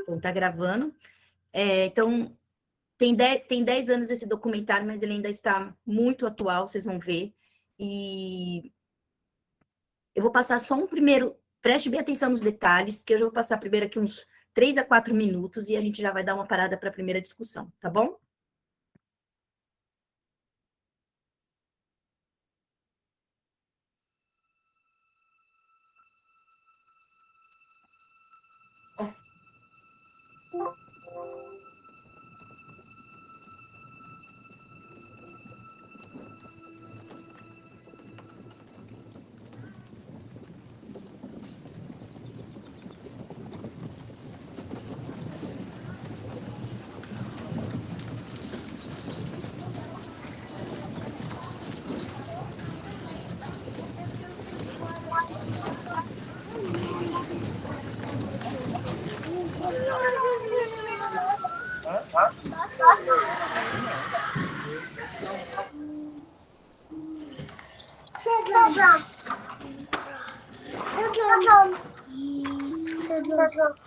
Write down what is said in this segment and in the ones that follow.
Então, tá gravando. Então, tem 10 anos esse documentário, mas ele ainda está muito atual, vocês vão ver. E eu vou passar só um primeiro... Preste bem atenção nos detalhes, porque eu já vou passar primeiro aqui uns 3 a 4 minutos e a gente já vai dar uma parada para a primeira discussão, tá bom?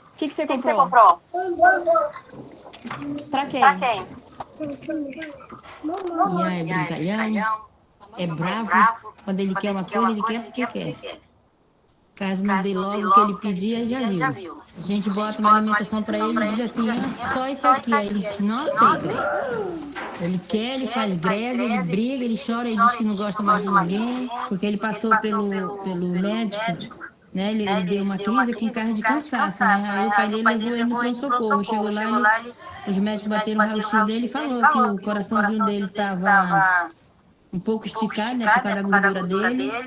O que você comprou? Pra quem? Ian é brincalhão, é bravo. Quando ele quer uma coisa, ele quer porque quer. Caso não dê logo o que ele pedir, ele já viu. A gente bota uma alimentação para ele e diz assim, só isso aqui. Aí ele não aceita. Ele quer, ele faz greve, ele briga, ele chora, ele diz que não gosta mais de ninguém, porque ele passou pelo médico, né? Ele deu uma crise aqui em casa de cansaço, né? Aí o pai dele levou ele no pronto-socorro. Chegou lá, os médicos bateram o raio-x dele e falou que o coraçãozinho dele estava um pouco esticado, né? Por causa da gordura dele. A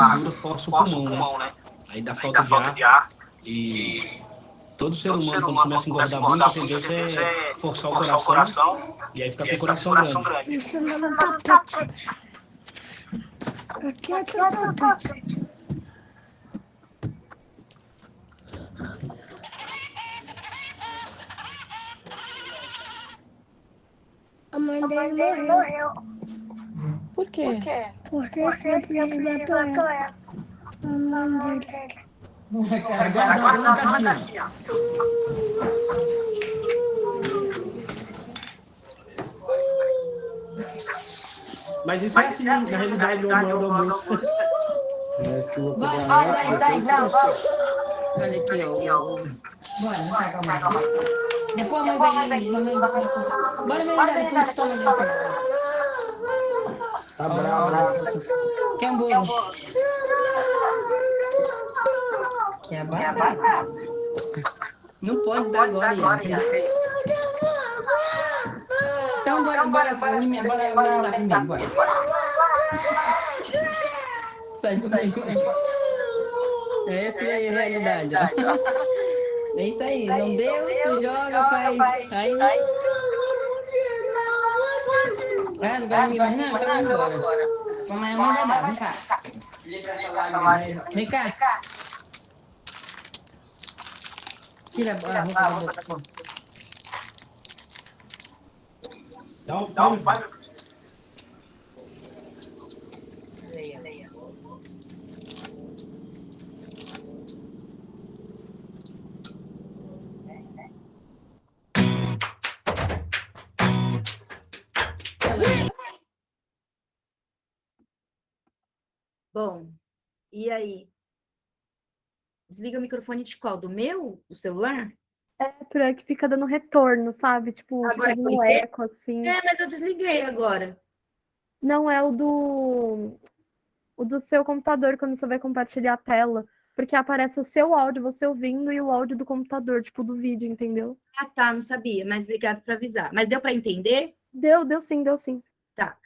gordura força o pulmão, né? Aí dá falta de ar e todo ser humano, quando começa a engordar muito, a tendência é forçar o coração e aí fica com o coração grande. Isso não é um tapete. Aqui é tapete. A mãe dele morreu. Por quê? Porque sempre matou ela. A mãe dele. Guardando na caixinha. Mas isso é assim, na realidade, o amor do almoço. Vai, então. Olha aqui, ó. Bora, vamos pegar uma. Depois a mãe vai. Bora, melhorar, depois a gente toma. Tá bravo. Quer hambúrguer? Quer a batata? Não pode dar agora, Ian. Então, bora merendar primeiro, bora. Sai do meio. É essa aí a realidade, ó. É isso aí, não deu, se joga, faz. Aí. Não gosta de nós, não? Então vamos embora. Amanhã não vai dar, vem cá. Vem cá. Tira a roupa da boca. Dá um pai. Bom, e aí? Desliga o microfone de qual? Do meu? Do celular? É que fica dando retorno, sabe? Tipo, Agora fica dando foi? eco, assim. Mas eu desliguei agora. Não é o do seu computador, quando você vai compartilhar a tela. Porque aparece o seu áudio, você ouvindo, e o áudio do computador, tipo, do vídeo, entendeu? Ah, tá, não sabia, mas obrigado por avisar. Mas deu para entender? Deu sim. Tá.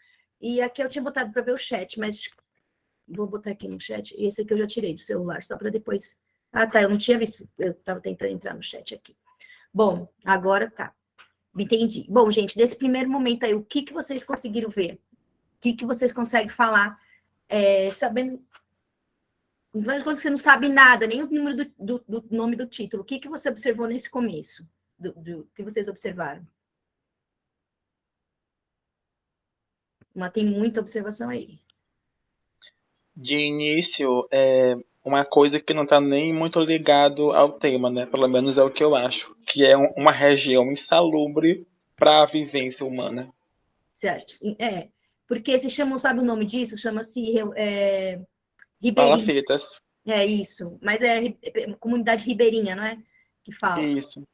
E aqui eu tinha botado para ver o chat, mas vou botar aqui no chat. Esse aqui eu já tirei do celular, só para depois... Ah, tá, eu não tinha visto, eu estava tentando entrar no chat aqui. Bom, agora tá. Entendi. Bom, gente, desse primeiro momento aí, o que vocês conseguiram ver? O que vocês conseguem falar? Sabendo... Quando você não sabe nada, nem o número do nome do título, o que você observou nesse começo? O que vocês observaram? Tem muita observação aí. De início, uma coisa que não está nem muito ligado ao tema, né? Pelo menos é o que eu acho, que é uma região insalubre para a vivência humana. Certo? Porque se chama, sabe o nome disso? Chama-se ribeirinho. Palafitas. É isso, mas comunidade ribeirinha, não é? Que fala. Isso.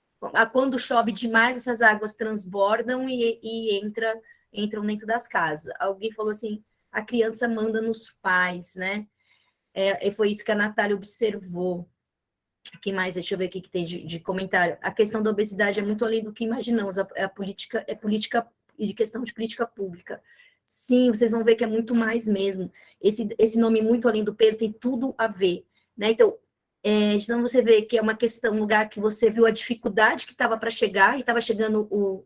Quando chove demais, essas águas transbordam e entram dentro das casas. Alguém falou assim, a criança manda nos pais, né? E foi isso que a Natália observou. O que mais? Deixa eu ver o que tem de comentário. A questão da obesidade é muito além do que imaginamos. A política de questão de política pública. Sim, vocês vão ver que é muito mais mesmo. Esse nome muito além do peso tem tudo a ver, né? Então você vê que é uma questão, um lugar que você viu a dificuldade que estava para chegar, e estava chegando um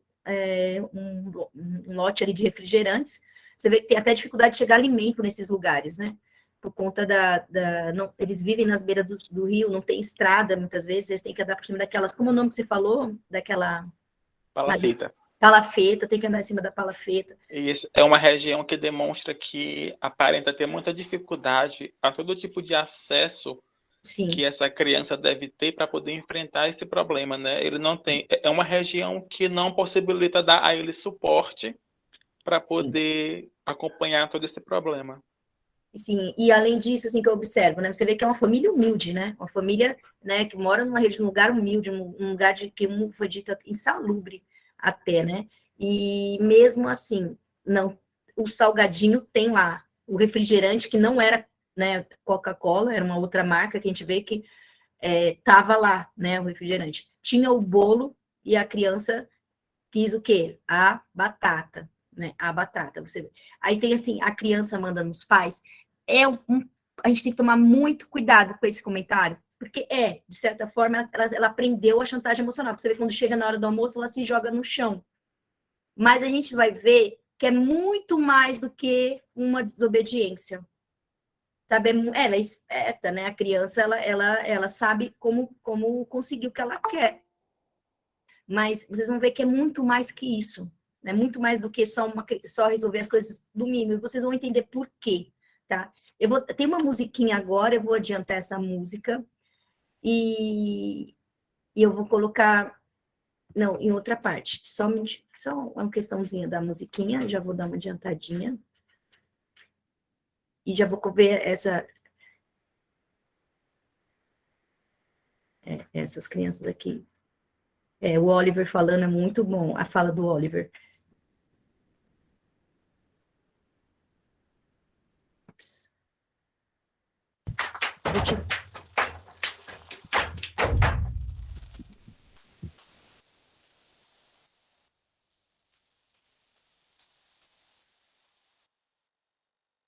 lote ali de refrigerantes. Você vê que tem até dificuldade de chegar alimento nesses lugares, né? Por conta eles vivem nas beiras do rio, não tem estrada, muitas vezes, eles têm que andar por cima daquelas, como é o nome que você falou? Daquela... Palafita. Palafeta, tem que andar em cima da palafeta. Isso é uma região que demonstra que aparenta ter muita dificuldade a todo tipo de acesso Sim. Que essa criança deve ter para poder enfrentar esse problema, né? Ele não tem, é uma região que não possibilita dar a ele suporte para poder acompanhar todo esse problema. Sim, e além disso, assim, que eu observo, né? Você vê que é uma família humilde, né? Uma família, né, que mora num lugar humilde, um lugar que foi dito insalubre até, né? E mesmo assim, não, o salgadinho tem lá, o refrigerante que não era, né, Coca-Cola, era uma outra marca que a gente vê que tava lá, né, o refrigerante. Tinha o bolo e a criança quis o quê? A batata, né? A batata, você vê. Aí tem assim, a criança manda nos pais. A gente tem que tomar muito cuidado com esse comentário, porque de certa forma, ela aprendeu a chantagem emocional. Você vê quando chega na hora do almoço, ela se joga no chão. Mas a gente vai ver que é muito mais do que uma desobediência. Sabe? Ela é esperta, né? A criança, ela sabe como conseguir o que ela quer. Mas vocês vão ver que é muito mais que isso. É muito mais do que só resolver as coisas do mínimo. E vocês vão entender por quê, tá? Tem uma musiquinha agora, eu vou adiantar essa música. E eu vou colocar... Não, em outra parte. Só uma questãozinha da musiquinha. Já vou dar uma adiantadinha. E já vou ver essas crianças aqui. O Oliver falando é muito bom, a fala do Oliver.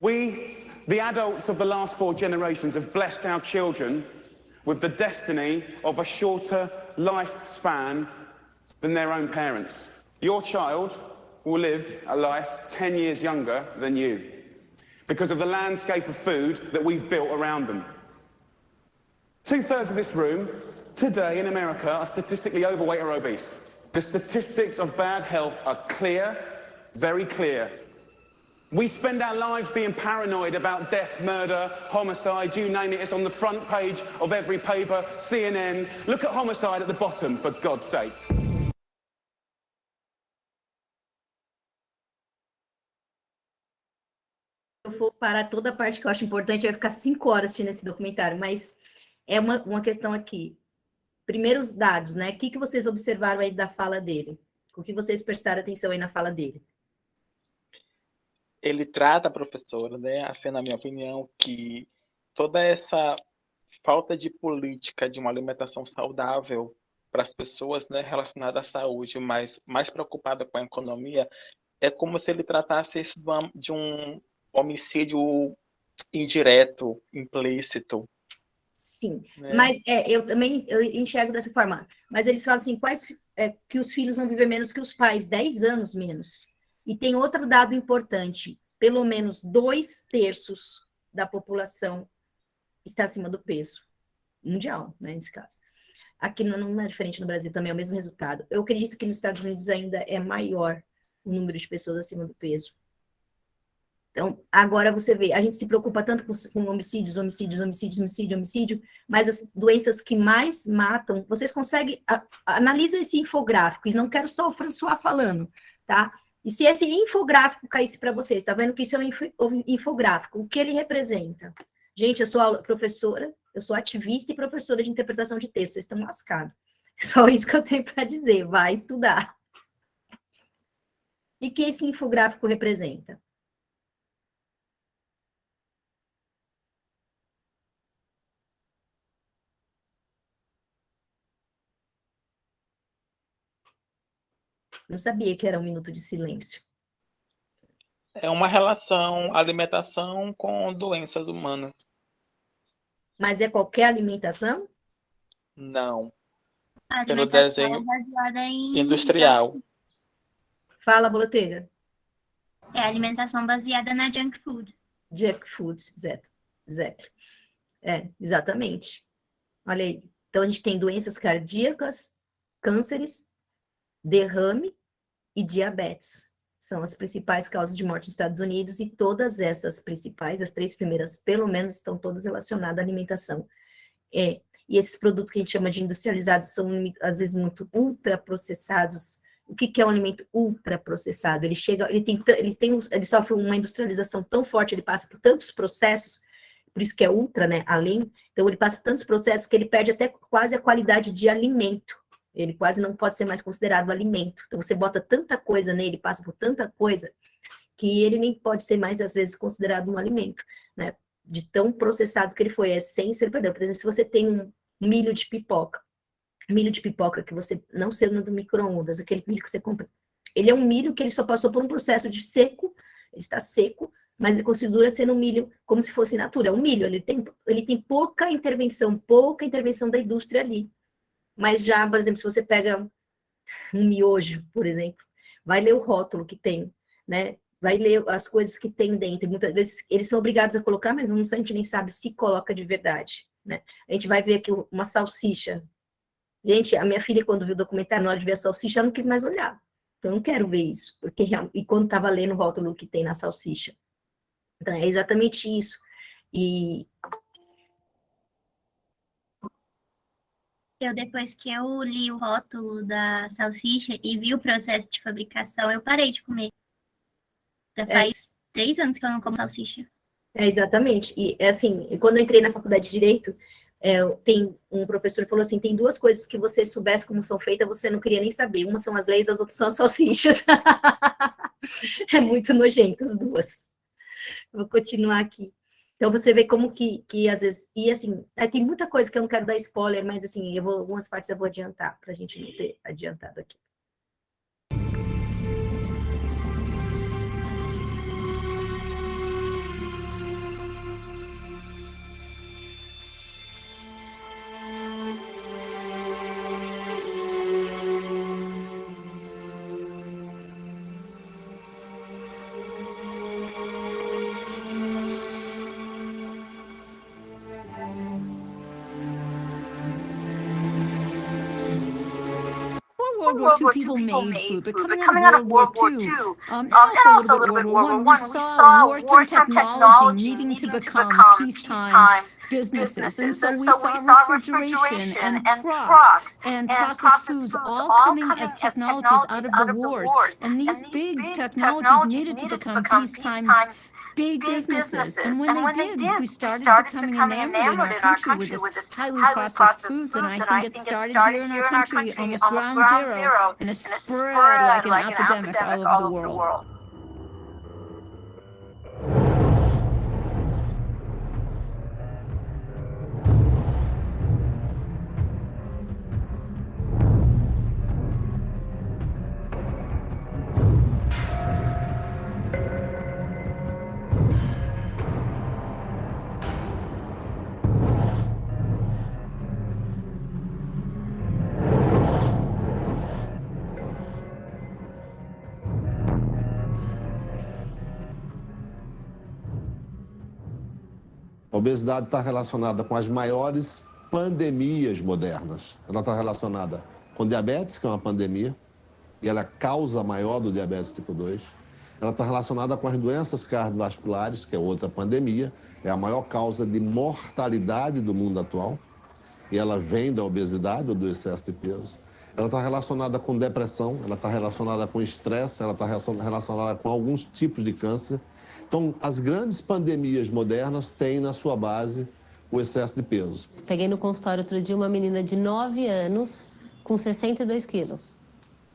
We, the adults of the last 4 generations, have blessed our children with the destiny of a shorter lifespan than their own parents. Your child will live a life 10 years younger than you because of the landscape of food that we've built around them. 2/3 of this room today in America are statistically overweight or obese. The statistics of bad health are clear, very clear. We spend our lives being paranoid about death, murder, homicide, you name it, it's on the front page of every paper, CNN. Look at homicide at the bottom, for God's sake. Se eu for parar toda a parte que eu acho importante, vai ficar 5 horas assistindo esse documentário, mas é uma questão aqui. Primeiro os dados, né? O que vocês observaram aí da fala dele? O que vocês prestaram atenção aí na fala dele? Ele trata, professora, né, assim, na minha opinião, que toda essa falta de política de uma alimentação saudável para as pessoas, né, relacionada à saúde, mas mais preocupada com a economia, é como se ele tratasse isso de um homicídio indireto, implícito. Sim, né? Mas eu também enxergo dessa forma. Mas eles falam assim, que os filhos vão viver menos que os pais, 10 anos menos. E tem outro dado importante, pelo menos 2/3 da população está acima do peso mundial, né, nesse caso. Aqui não é diferente no Brasil, também é o mesmo resultado. Eu acredito que nos Estados Unidos ainda é maior o número de pessoas acima do peso. Então, agora você vê, a gente se preocupa tanto com homicídio, mas as doenças que mais matam, vocês conseguem, analisa esse infográfico, e não quero só o François falando, tá? E se esse infográfico caísse para vocês, tá vendo que isso é um infográfico, o que ele representa? Gente, eu sou professora, eu sou ativista e professora de interpretação de texto, vocês estão lascados. Só isso que eu tenho para dizer, vai estudar. E que esse infográfico representa? Não sabia que era um minuto de silêncio. É uma relação alimentação com doenças humanas. Mas é qualquer alimentação? Não. A Pelo alimentação desenho baseada em... industrial. Fala, Bolotega. É alimentação baseada na junk food. Junk food, exactly. Exatamente. Olha aí. Então, a gente tem doenças cardíacas, cânceres, derrame e diabetes. São as principais causas de morte nos Estados Unidos, e todas essas principais, as 3 primeiras, pelo menos, estão todas relacionadas à alimentação. E esses produtos que a gente chama de industrializados são, às vezes, muito ultraprocessados. O que é um alimento ultraprocessado? Ele sofre uma industrialização tão forte, ele passa por tantos processos, por isso que é ultra, né, além, então ele passa por tantos processos que ele perde até quase a qualidade de alimento. Ele quase não pode ser mais considerado alimento. Então, você bota tanta coisa nele, passa por tanta coisa, que ele nem pode ser mais, às vezes, considerado um alimento, né? De tão processado que ele foi. A essência, perdão. Por exemplo, se você tem um milho de pipoca que você não saiu do micro-ondas, aquele milho que você compra, ele é um milho que ele só passou por um processo de seco, ele está seco, mas ele considera ser um milho como se fosse natura. É um milho, ele tem pouca intervenção da indústria ali. Mas já, por exemplo, se você pega um miojo, por exemplo, vai ler o rótulo que tem, né? Vai ler as coisas que tem dentro. Muitas vezes eles são obrigados a colocar, mas a gente nem sabe se coloca de verdade, né? A gente vai ver aqui uma salsicha. Gente, a minha filha, quando viu o documentário, na hora de ver a salsicha, ela não quis mais olhar. Então, eu não quero ver isso. E quando estava lendo o rótulo que tem na salsicha. Então, é exatamente isso. Depois que eu li o rótulo da salsicha e vi o processo de fabricação, eu parei de comer. Já faz 3 anos que eu não como salsicha. Exatamente. E, assim, quando eu entrei na faculdade de Direito, tem um professor que falou assim, tem 2 coisas que você soubesse como são feitas, você não queria nem saber. Uma são as leis, as outras são as salsichas. É muito nojento as 2. Vou continuar aqui. Então, você vê como que às vezes... E, assim, tem muita coisa que eu não quero dar spoiler, mas, assim, algumas partes eu vou adiantar, para a gente não ter adiantado aqui. World War II, people made food, but coming out of World War II, and also a little bit World War I, we saw wartime technology needing to become peacetime businesses. And so we saw refrigeration and trucks and processed foods all coming as technologies out of the wars. And these big technologies needed to become peacetime big businesses. And when they did, we started becoming enamored in our country with this highly processed foods. And I think it started here in our country, almost ground zero, and it spread like an epidemic all over the world. A obesidade está relacionada com as maiores pandemias modernas. Ela está relacionada com diabetes, que é uma pandemia, e ela é a causa maior do diabetes tipo 2. Ela está relacionada com as doenças cardiovasculares, que é outra pandemia, é a maior causa de mortalidade do mundo atual, e ela vem da obesidade ou do excesso de peso. Ela está relacionada com depressão, ela está relacionada com estresse, ela está relacionada com alguns tipos de câncer. Então, as grandes pandemias modernas têm na sua base o excesso de peso. Peguei no consultório outro dia uma menina de 9 anos com 62 quilos.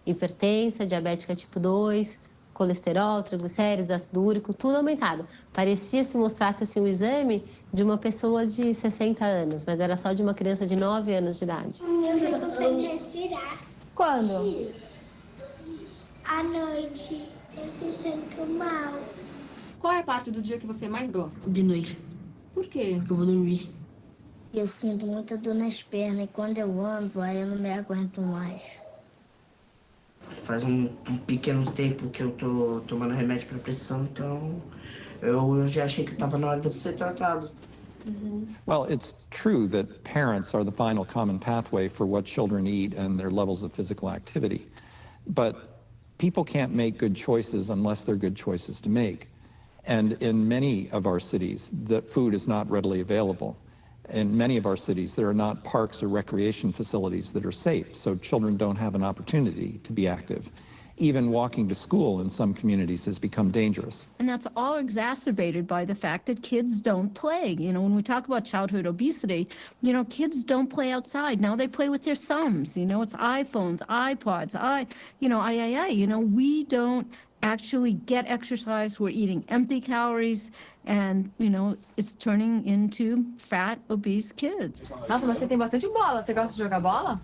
Hipertensa, diabética tipo 2, colesterol, triglicérides, ácido úrico, tudo aumentado. Parecia, se mostrasse assim, o exame de uma pessoa de 60 anos, mas era só de uma criança de 9 anos de idade. Eu fico sem respirar. Quando? À noite, eu se sinto mal. Qual é a parte do dia que você mais gosta? De noite, Por quê? porque eu vou dormir. Eu sinto muita dor nas pernas e quando eu ando, aí eu não me aguento mais. Faz um pequeno tempo que eu tô tomando remédio para pressão, então eu já achei que estava na hora de ser tratado. Well, it's true that parents are the final common pathway for what children eat and their levels of physical activity. But people can't make good choices unless they're good choices to make. And in many of our cities, the food is not readily available. In many of our cities, there are not parks or recreation facilities that are safe, so children don't have an opportunity to be active. Even walking to school in some communities has become dangerous. And that's all exacerbated by the fact that kids don't play. You know, when we talk about childhood obesity, you know, kids don't play outside. Now they play with their thumbs. You know, it's iPhones, iPods, you know, we don't actually get exercise. We're eating empty calories and, you know, it's turning into fat, obese kids. Nossa, mas você tem bastante bola. Você gosta de jogar bola?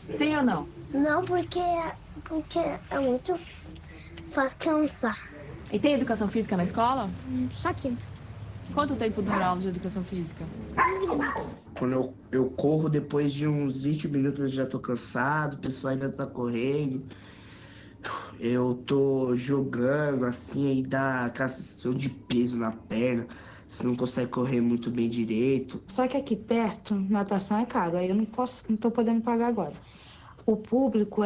Sim ou não? Não, porque é muito fácil cansar. E tem educação física na escola? Só quinta. Quanto tempo dura a aula de educação física? 15 minutos. Quando eu corro, depois de uns 20 minutos eu já tô cansado, o pessoal ainda tá correndo. Eu tô jogando assim, aí dá aquela sensação de peso na perna. Você não consegue correr muito bem direito. Só que aqui perto, natação é caro, aí eu não tô podendo pagar agora. O público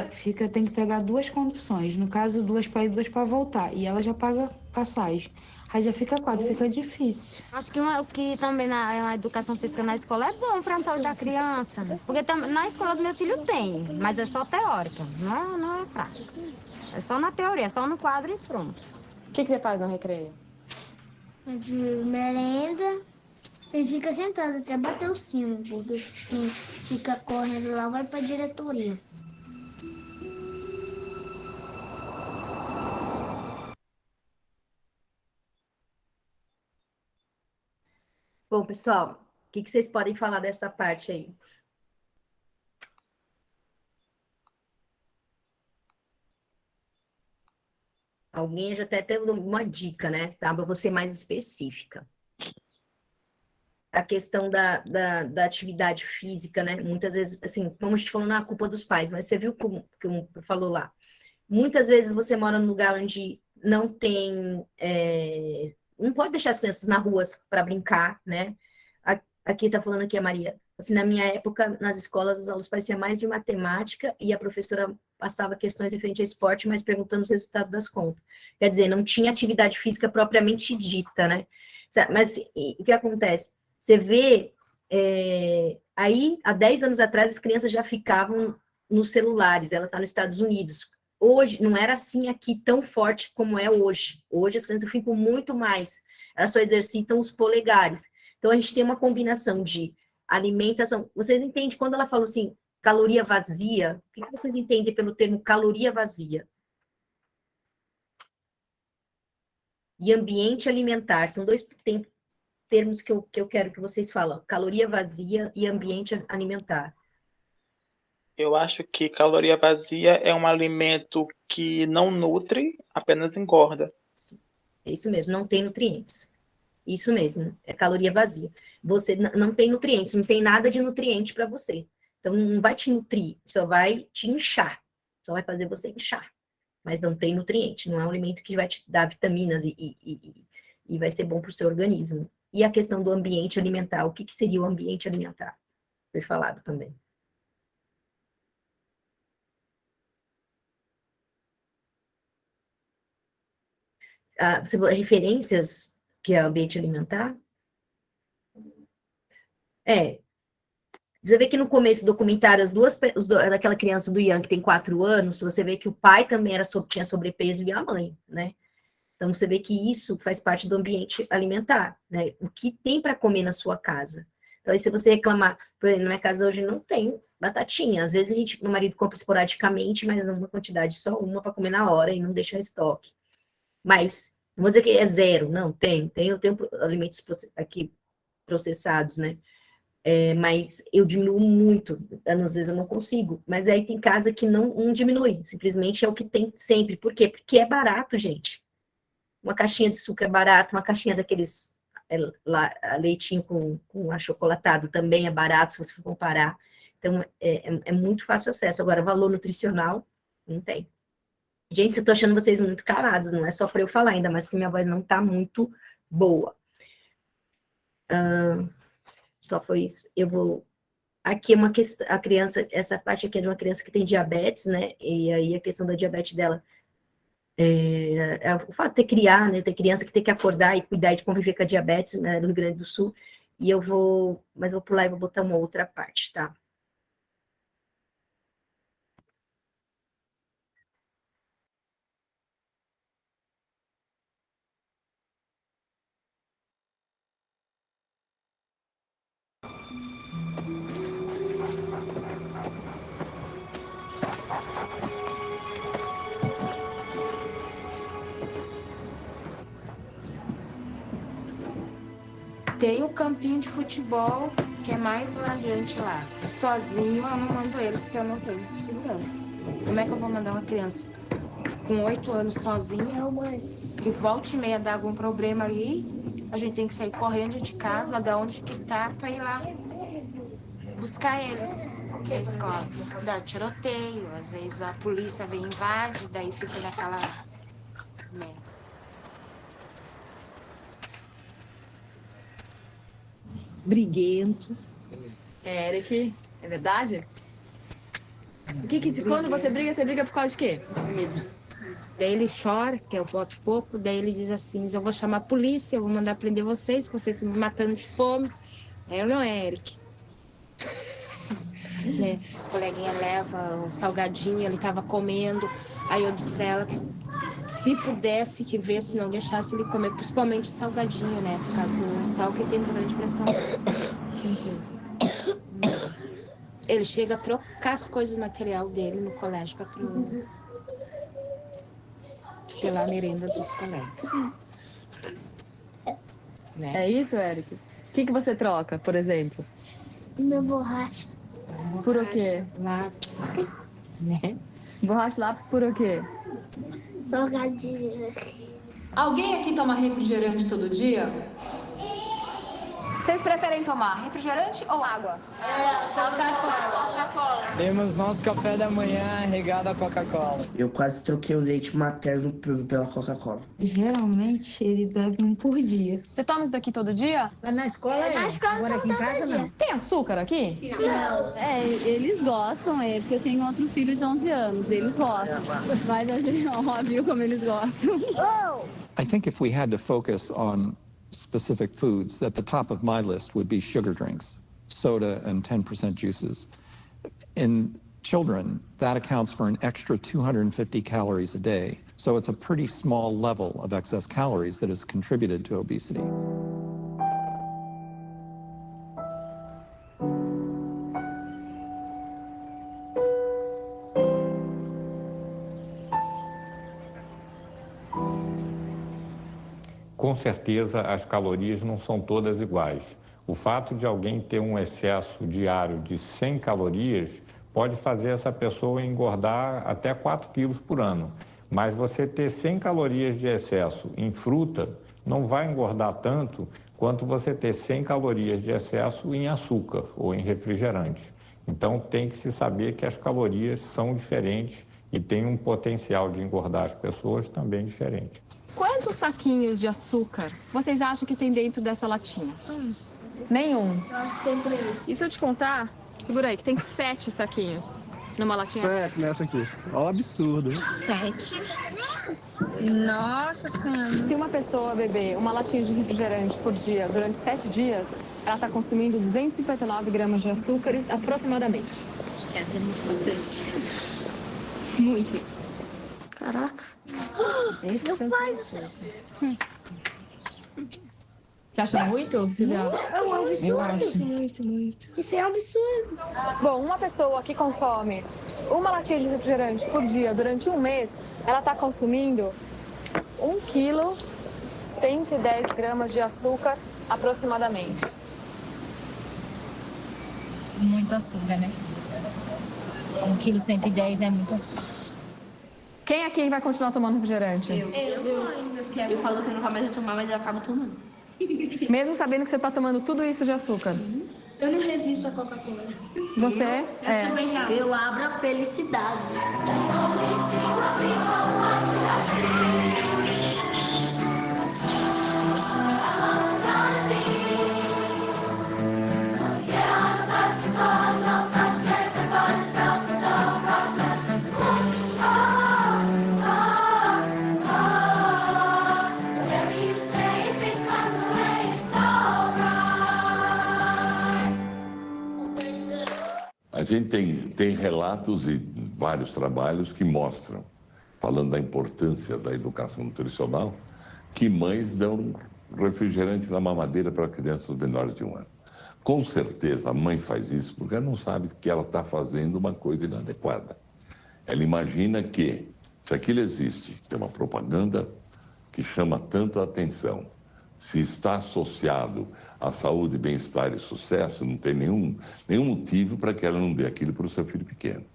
tem que pegar 2 conduções, no caso 2 para ir, 2 para voltar, e ela já paga passagem. Aí já fica 4, fica difícil. Acho que também a educação física na escola é bom para a saúde da criança, porque na escola do meu filho tem, mas é só teórica, não é prática. É só na teoria, é só no quadro e pronto. O que você faz no recreio? De merenda e fica sentado até bater o sino, porque quem fica correndo lá vai pra diretoria. Bom, pessoal, o que vocês podem falar dessa parte aí? Alguém já até teve uma dica, né? Tá? Para você mais específica. A questão da atividade física, né? Muitas vezes, assim, como a gente falou, não é a culpa dos pais, mas você viu como falou lá. Muitas vezes você mora num lugar onde não tem... não pode deixar as crianças na rua para brincar, né? Aqui tá falando aqui a Maria. Assim, na minha época, nas escolas, as aulas pareciam mais de matemática e a professora passava questões referentes a esporte, mas perguntando os resultados das contas. Quer dizer, não tinha atividade física propriamente dita, né? Mas o que acontece? Você vê, aí, há 10 anos atrás, as crianças já ficavam nos celulares, ela está nos Estados Unidos. Hoje, não era assim aqui tão forte como é hoje. Hoje as crianças ficam muito mais, elas só exercitam os polegares. Então, a gente tem uma combinação de alimentação. Vocês entendem, quando ela falou assim, caloria vazia, o que vocês entendem pelo termo caloria vazia? E ambiente alimentar, são 2 termos que eu quero que vocês falem, caloria vazia e ambiente alimentar. Eu acho que caloria vazia é um alimento que não nutre, apenas engorda. Sim, é isso mesmo, não tem nutrientes. Isso mesmo, é caloria vazia. Você não tem nutrientes, não tem nada de nutriente para você. Então, não vai te nutrir, só vai te inchar. Só vai fazer você inchar. Mas não tem nutriente, não é um alimento que vai te dar vitaminas e vai ser bom para o seu organismo. E a questão do ambiente alimentar, o que seria o ambiente alimentar? Foi falado também. referências que é o ambiente alimentar. Você vê que no começo do documentário, daquela criança do Ian, que tem 4 anos, você vê que o pai também tinha sobrepeso e a mãe, né? Então, você vê que isso faz parte do ambiente alimentar, né? O que tem para comer na sua casa. Então, aí, se você reclamar, por exemplo, na minha casa hoje não tem batatinha. Às vezes, meu marido compra esporadicamente, mas numa quantidade só uma para comer na hora e não deixar estoque. Mas, não vou dizer que é zero, não, eu tenho alimentos aqui processados, né? Mas eu diminuo muito, às vezes eu não consigo. Mas aí tem casa que não diminui, simplesmente é o que tem sempre. Por quê? Porque é barato, gente. Uma caixinha de suco é barato, uma caixinha daqueles leitinho com achocolatado também é barato, se você for comparar. Então, é muito fácil acesso. Agora, valor nutricional, não tem. Gente, eu tô achando vocês muito calados, não é só para eu falar, ainda mais porque minha voz não tá muito boa. Só foi isso. Eu vou... Aqui é uma questão, a criança, essa parte aqui é de uma criança que tem diabetes, né? E aí a questão da diabetes dela o fato de criar, né? Ter criança que tem que acordar e cuidar e conviver com a diabetes, né, no Rio Grande do Sul. E mas eu vou pular e vou botar uma outra parte, tá? Tem o campinho de futebol, que é mais lá adiante lá. Sozinho eu não mando ele, porque eu não tenho segurança. Como é que eu vou mandar uma criança com 8 anos sozinha, que volta e meia dá algum problema ali, a gente tem que sair correndo de casa, da onde que tá, pra ir lá buscar eles, que é a escola. Dá tiroteio, às vezes a polícia vem invade, daí fica daquelas... né? Briguento. Eric, é verdade? Quando você briga por causa de quê? Medo. Daí ele chora, que eu boto pouco, daí ele diz assim, eu vou chamar a polícia, eu vou mandar prender vocês, que vocês estão me matando de fome. Aí eu não é, Eric. Né? Os coleguinhas levam um salgadinho, ele tava comendo, aí eu disse pra ela que se pudesse, que ver se não deixasse ele comer, principalmente salgadinho, né? Por causa do sal que tem problema de pressão. Ele chega a trocar as coisas do material dele no colégio para ter lá a merenda dos colegas. Né? É isso, Eric? O que você troca, por exemplo? Meu borracha. Por o quê? Lápis. Né? Borracha lápis por o quê? Salgadinho. Alguém aqui toma refrigerante todo dia? Vocês preferem tomar refrigerante ou água? Coca-Cola. Temos nosso café da manhã regado a Coca-Cola. Eu quase troquei o leite materno pela Coca-Cola. Geralmente ele bebe um por dia. Você toma isso daqui todo dia? Na escola é. Na escola Agora aqui em casa não. Tem açúcar aqui? Não. Eles gostam, porque eu tenho outro filho de 11 anos, eles gostam. Mas a gente viu como eles gostam. I think if we had to focus on specific foods, at the top of my list would be sugar drinks, soda and 10% juices. In children, that accounts for an extra 250 calories a day. So it's a pretty small level of excess calories that has contributed to obesity. Com certeza, as calorias não são todas iguais. O fato de alguém ter um excesso diário de 100 calorias pode fazer essa pessoa engordar até 4 quilos por ano. Mas você ter 100 calorias de excesso em fruta não vai engordar tanto quanto você ter 100 calorias de excesso em açúcar ou em refrigerante. Então, tem que se saber que as calorias são diferentes e tem um potencial de engordar as pessoas também diferente. Quantos saquinhos de açúcar vocês acham que tem dentro dessa latinha? Nenhum. Eu acho que tem 3. E se eu te contar? Segura aí, que tem 7 saquinhos numa latinha. 7 nessa aqui. Ó, absurdo. 7. Nossa Senhora. Se uma pessoa beber uma latinha de refrigerante por dia durante 7 dias, ela está consumindo 259 gramas de açúcares aproximadamente. Acho que é bastante. Muito. Caraca. Meu pai. Você acha muito, Silvia? É um absurdo. Eu acho. Muito. Isso é um absurdo. Bom, uma pessoa que consome uma latinha de refrigerante por dia durante um mês, ela está consumindo 1 quilo, 110 gramas de açúcar aproximadamente. Muito açúcar, né? 1 quilo 110 é muito açúcar. Quem aqui vai continuar tomando refrigerante? Eu falo que eu nunca mais vou tomar, mas eu acabo tomando. Mesmo sabendo que você está tomando tudo isso de açúcar? Eu não resisto à Coca-Cola. Você? Eu abro a felicidade. A gente tem relatos e vários trabalhos que mostram, falando da importância da educação nutricional, que mães dão refrigerante na mamadeira para crianças menores de 1 ano. Com certeza a mãe faz isso porque ela não sabe que ela está fazendo uma coisa inadequada. Ela imagina que, se aquilo existe, tem uma propaganda que chama tanto a atenção, se está associado à saúde, bem-estar e sucesso, não tem nenhum motivo para que ela não dê aquilo para o seu filho pequeno.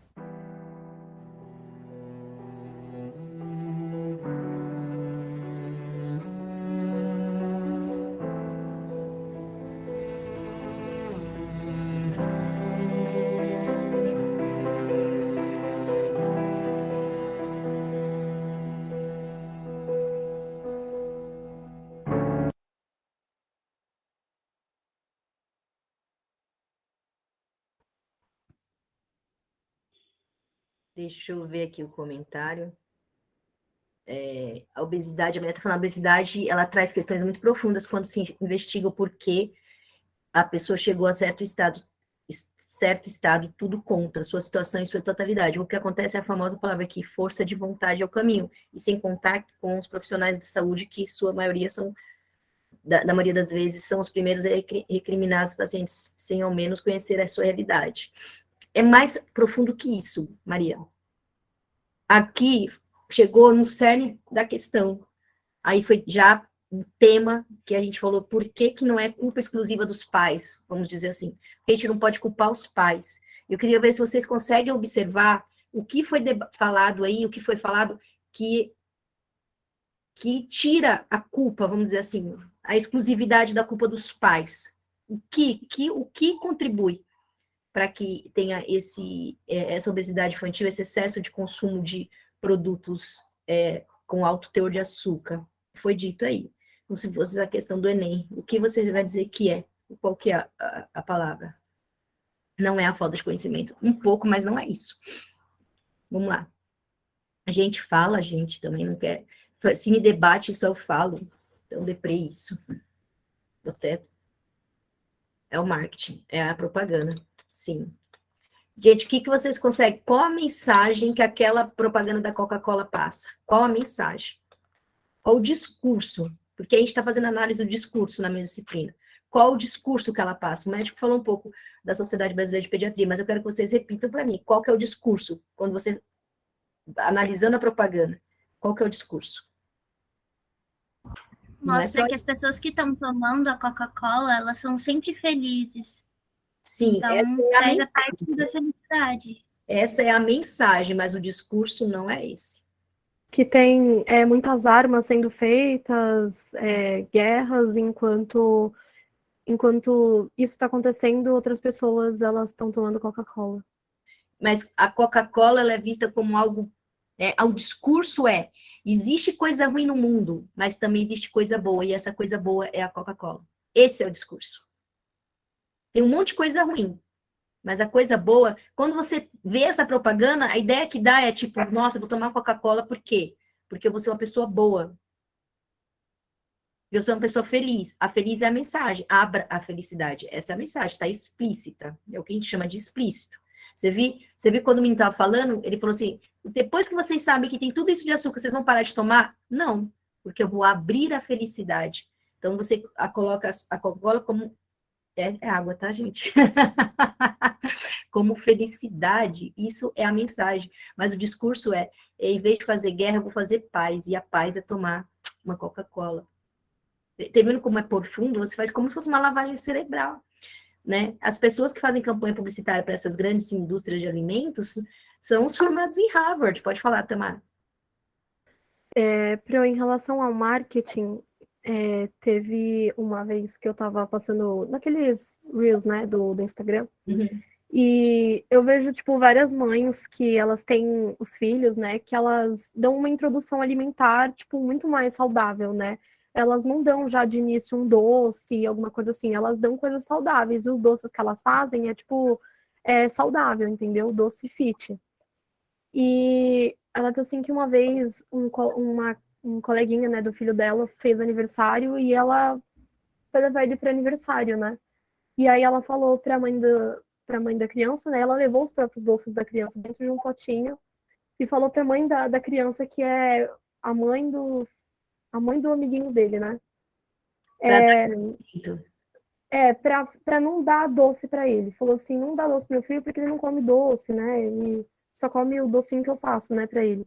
Deixa eu ver aqui o comentário. A obesidade, a mulher está falando, a obesidade, ela traz questões muito profundas quando se investiga o porquê a pessoa chegou a certo estado, tudo contra, sua situação e sua totalidade. O que acontece é a famosa palavra aqui, força de vontade é o caminho, e sem contar com os profissionais de saúde, que sua maioria são, na maioria das vezes, são os primeiros a recriminar os pacientes, sem ao menos conhecer a sua realidade. É mais profundo que isso, Maria. Aqui chegou no cerne da questão. Aí foi já um tema que a gente falou, por que não é culpa exclusiva dos pais, vamos dizer assim. Porque a gente não pode culpar os pais. Eu queria ver se vocês conseguem observar o que foi falado aí, o que foi falado que tira a culpa, vamos dizer assim, a exclusividade da culpa dos pais. O que contribui para que tenha essa obesidade infantil, esse excesso de consumo de produtos com alto teor de açúcar? Foi dito aí. Como se fosse a questão do Enem. O que você vai dizer que é? Qual que é a palavra? Não é a falta de conhecimento. Um pouco, mas não é isso. Vamos lá. A gente fala, a gente também não quer. Se me debate, só eu falo. Então, deprê isso. Até é o marketing, é a propaganda. Sim. Gente, o que vocês conseguem? Qual a mensagem que aquela propaganda da Coca-Cola passa? Qual a mensagem? Qual o discurso? Porque a gente está fazendo análise do discurso na minha disciplina. Qual o discurso que ela passa? O médico falou um pouco da Sociedade Brasileira de Pediatria, mas eu quero que vocês repitam para mim. Qual que é o discurso? Quando você, analisando a propaganda, qual que é o discurso? Mostra que as pessoas que estão tomando a Coca-Cola, elas são sempre felizes. Sim, então, traz a parte da felicidade. Essa é a mensagem, mas o discurso não é esse. Que tem muitas armas sendo feitas, guerras, enquanto isso está acontecendo, outras pessoas elas estão tomando Coca-Cola. Mas a Coca-Cola ela é vista como algo... o discurso existe coisa ruim no mundo, mas também existe coisa boa, e essa coisa boa é a Coca-Cola. Esse é o discurso. Tem um monte de coisa ruim, mas a coisa boa, quando você vê essa propaganda, a ideia que dá é tipo, nossa, vou tomar Coca-Cola por quê? porque eu vou ser uma pessoa boa. Eu sou uma pessoa feliz. A feliz é a mensagem. Abra a felicidade. Essa é a mensagem, está explícita. É o que a gente chama de explícito. Você viu quando o menino estava falando? Ele falou assim, depois que vocês sabem que tem tudo isso de açúcar, vocês vão parar de tomar? Não, porque eu vou abrir a felicidade. Então, você coloca a Coca-Cola como... É água, tá, gente? Como felicidade, isso é a mensagem. Mas o discurso é, em vez de fazer guerra, eu vou fazer paz. E a paz é tomar uma Coca-Cola. Vendo como é profundo? Você faz como se fosse uma lavagem cerebral, né? As pessoas que fazem campanha publicitária para essas grandes indústrias de alimentos são os formados em Harvard. Pode falar, Tamara. Em relação ao marketing, teve uma vez que eu estava passando naqueles Reels, né, do Instagram, e eu vejo, tipo, várias mães que elas têm os filhos, né, que elas dão uma introdução alimentar, tipo, muito mais saudável, né? Elas não dão já de início um doce, alguma coisa assim, elas dão coisas saudáveis, e os doces que elas fazem saudável, entendeu? Doce fit. E ela disse assim que uma vez um coleguinha, né, do filho dela fez aniversário e ela foi levar ele para aniversário, né? E aí ela falou para a mãe da criança, né? Ela levou os próprios doces da criança dentro de um potinho e falou para a mãe da criança que é a mãe do amiguinho dele, né? Para não dar doce para ele. Falou assim, não dá doce pro meu filho porque ele não come doce, né? Ele só come o docinho que eu faço, né, para ele.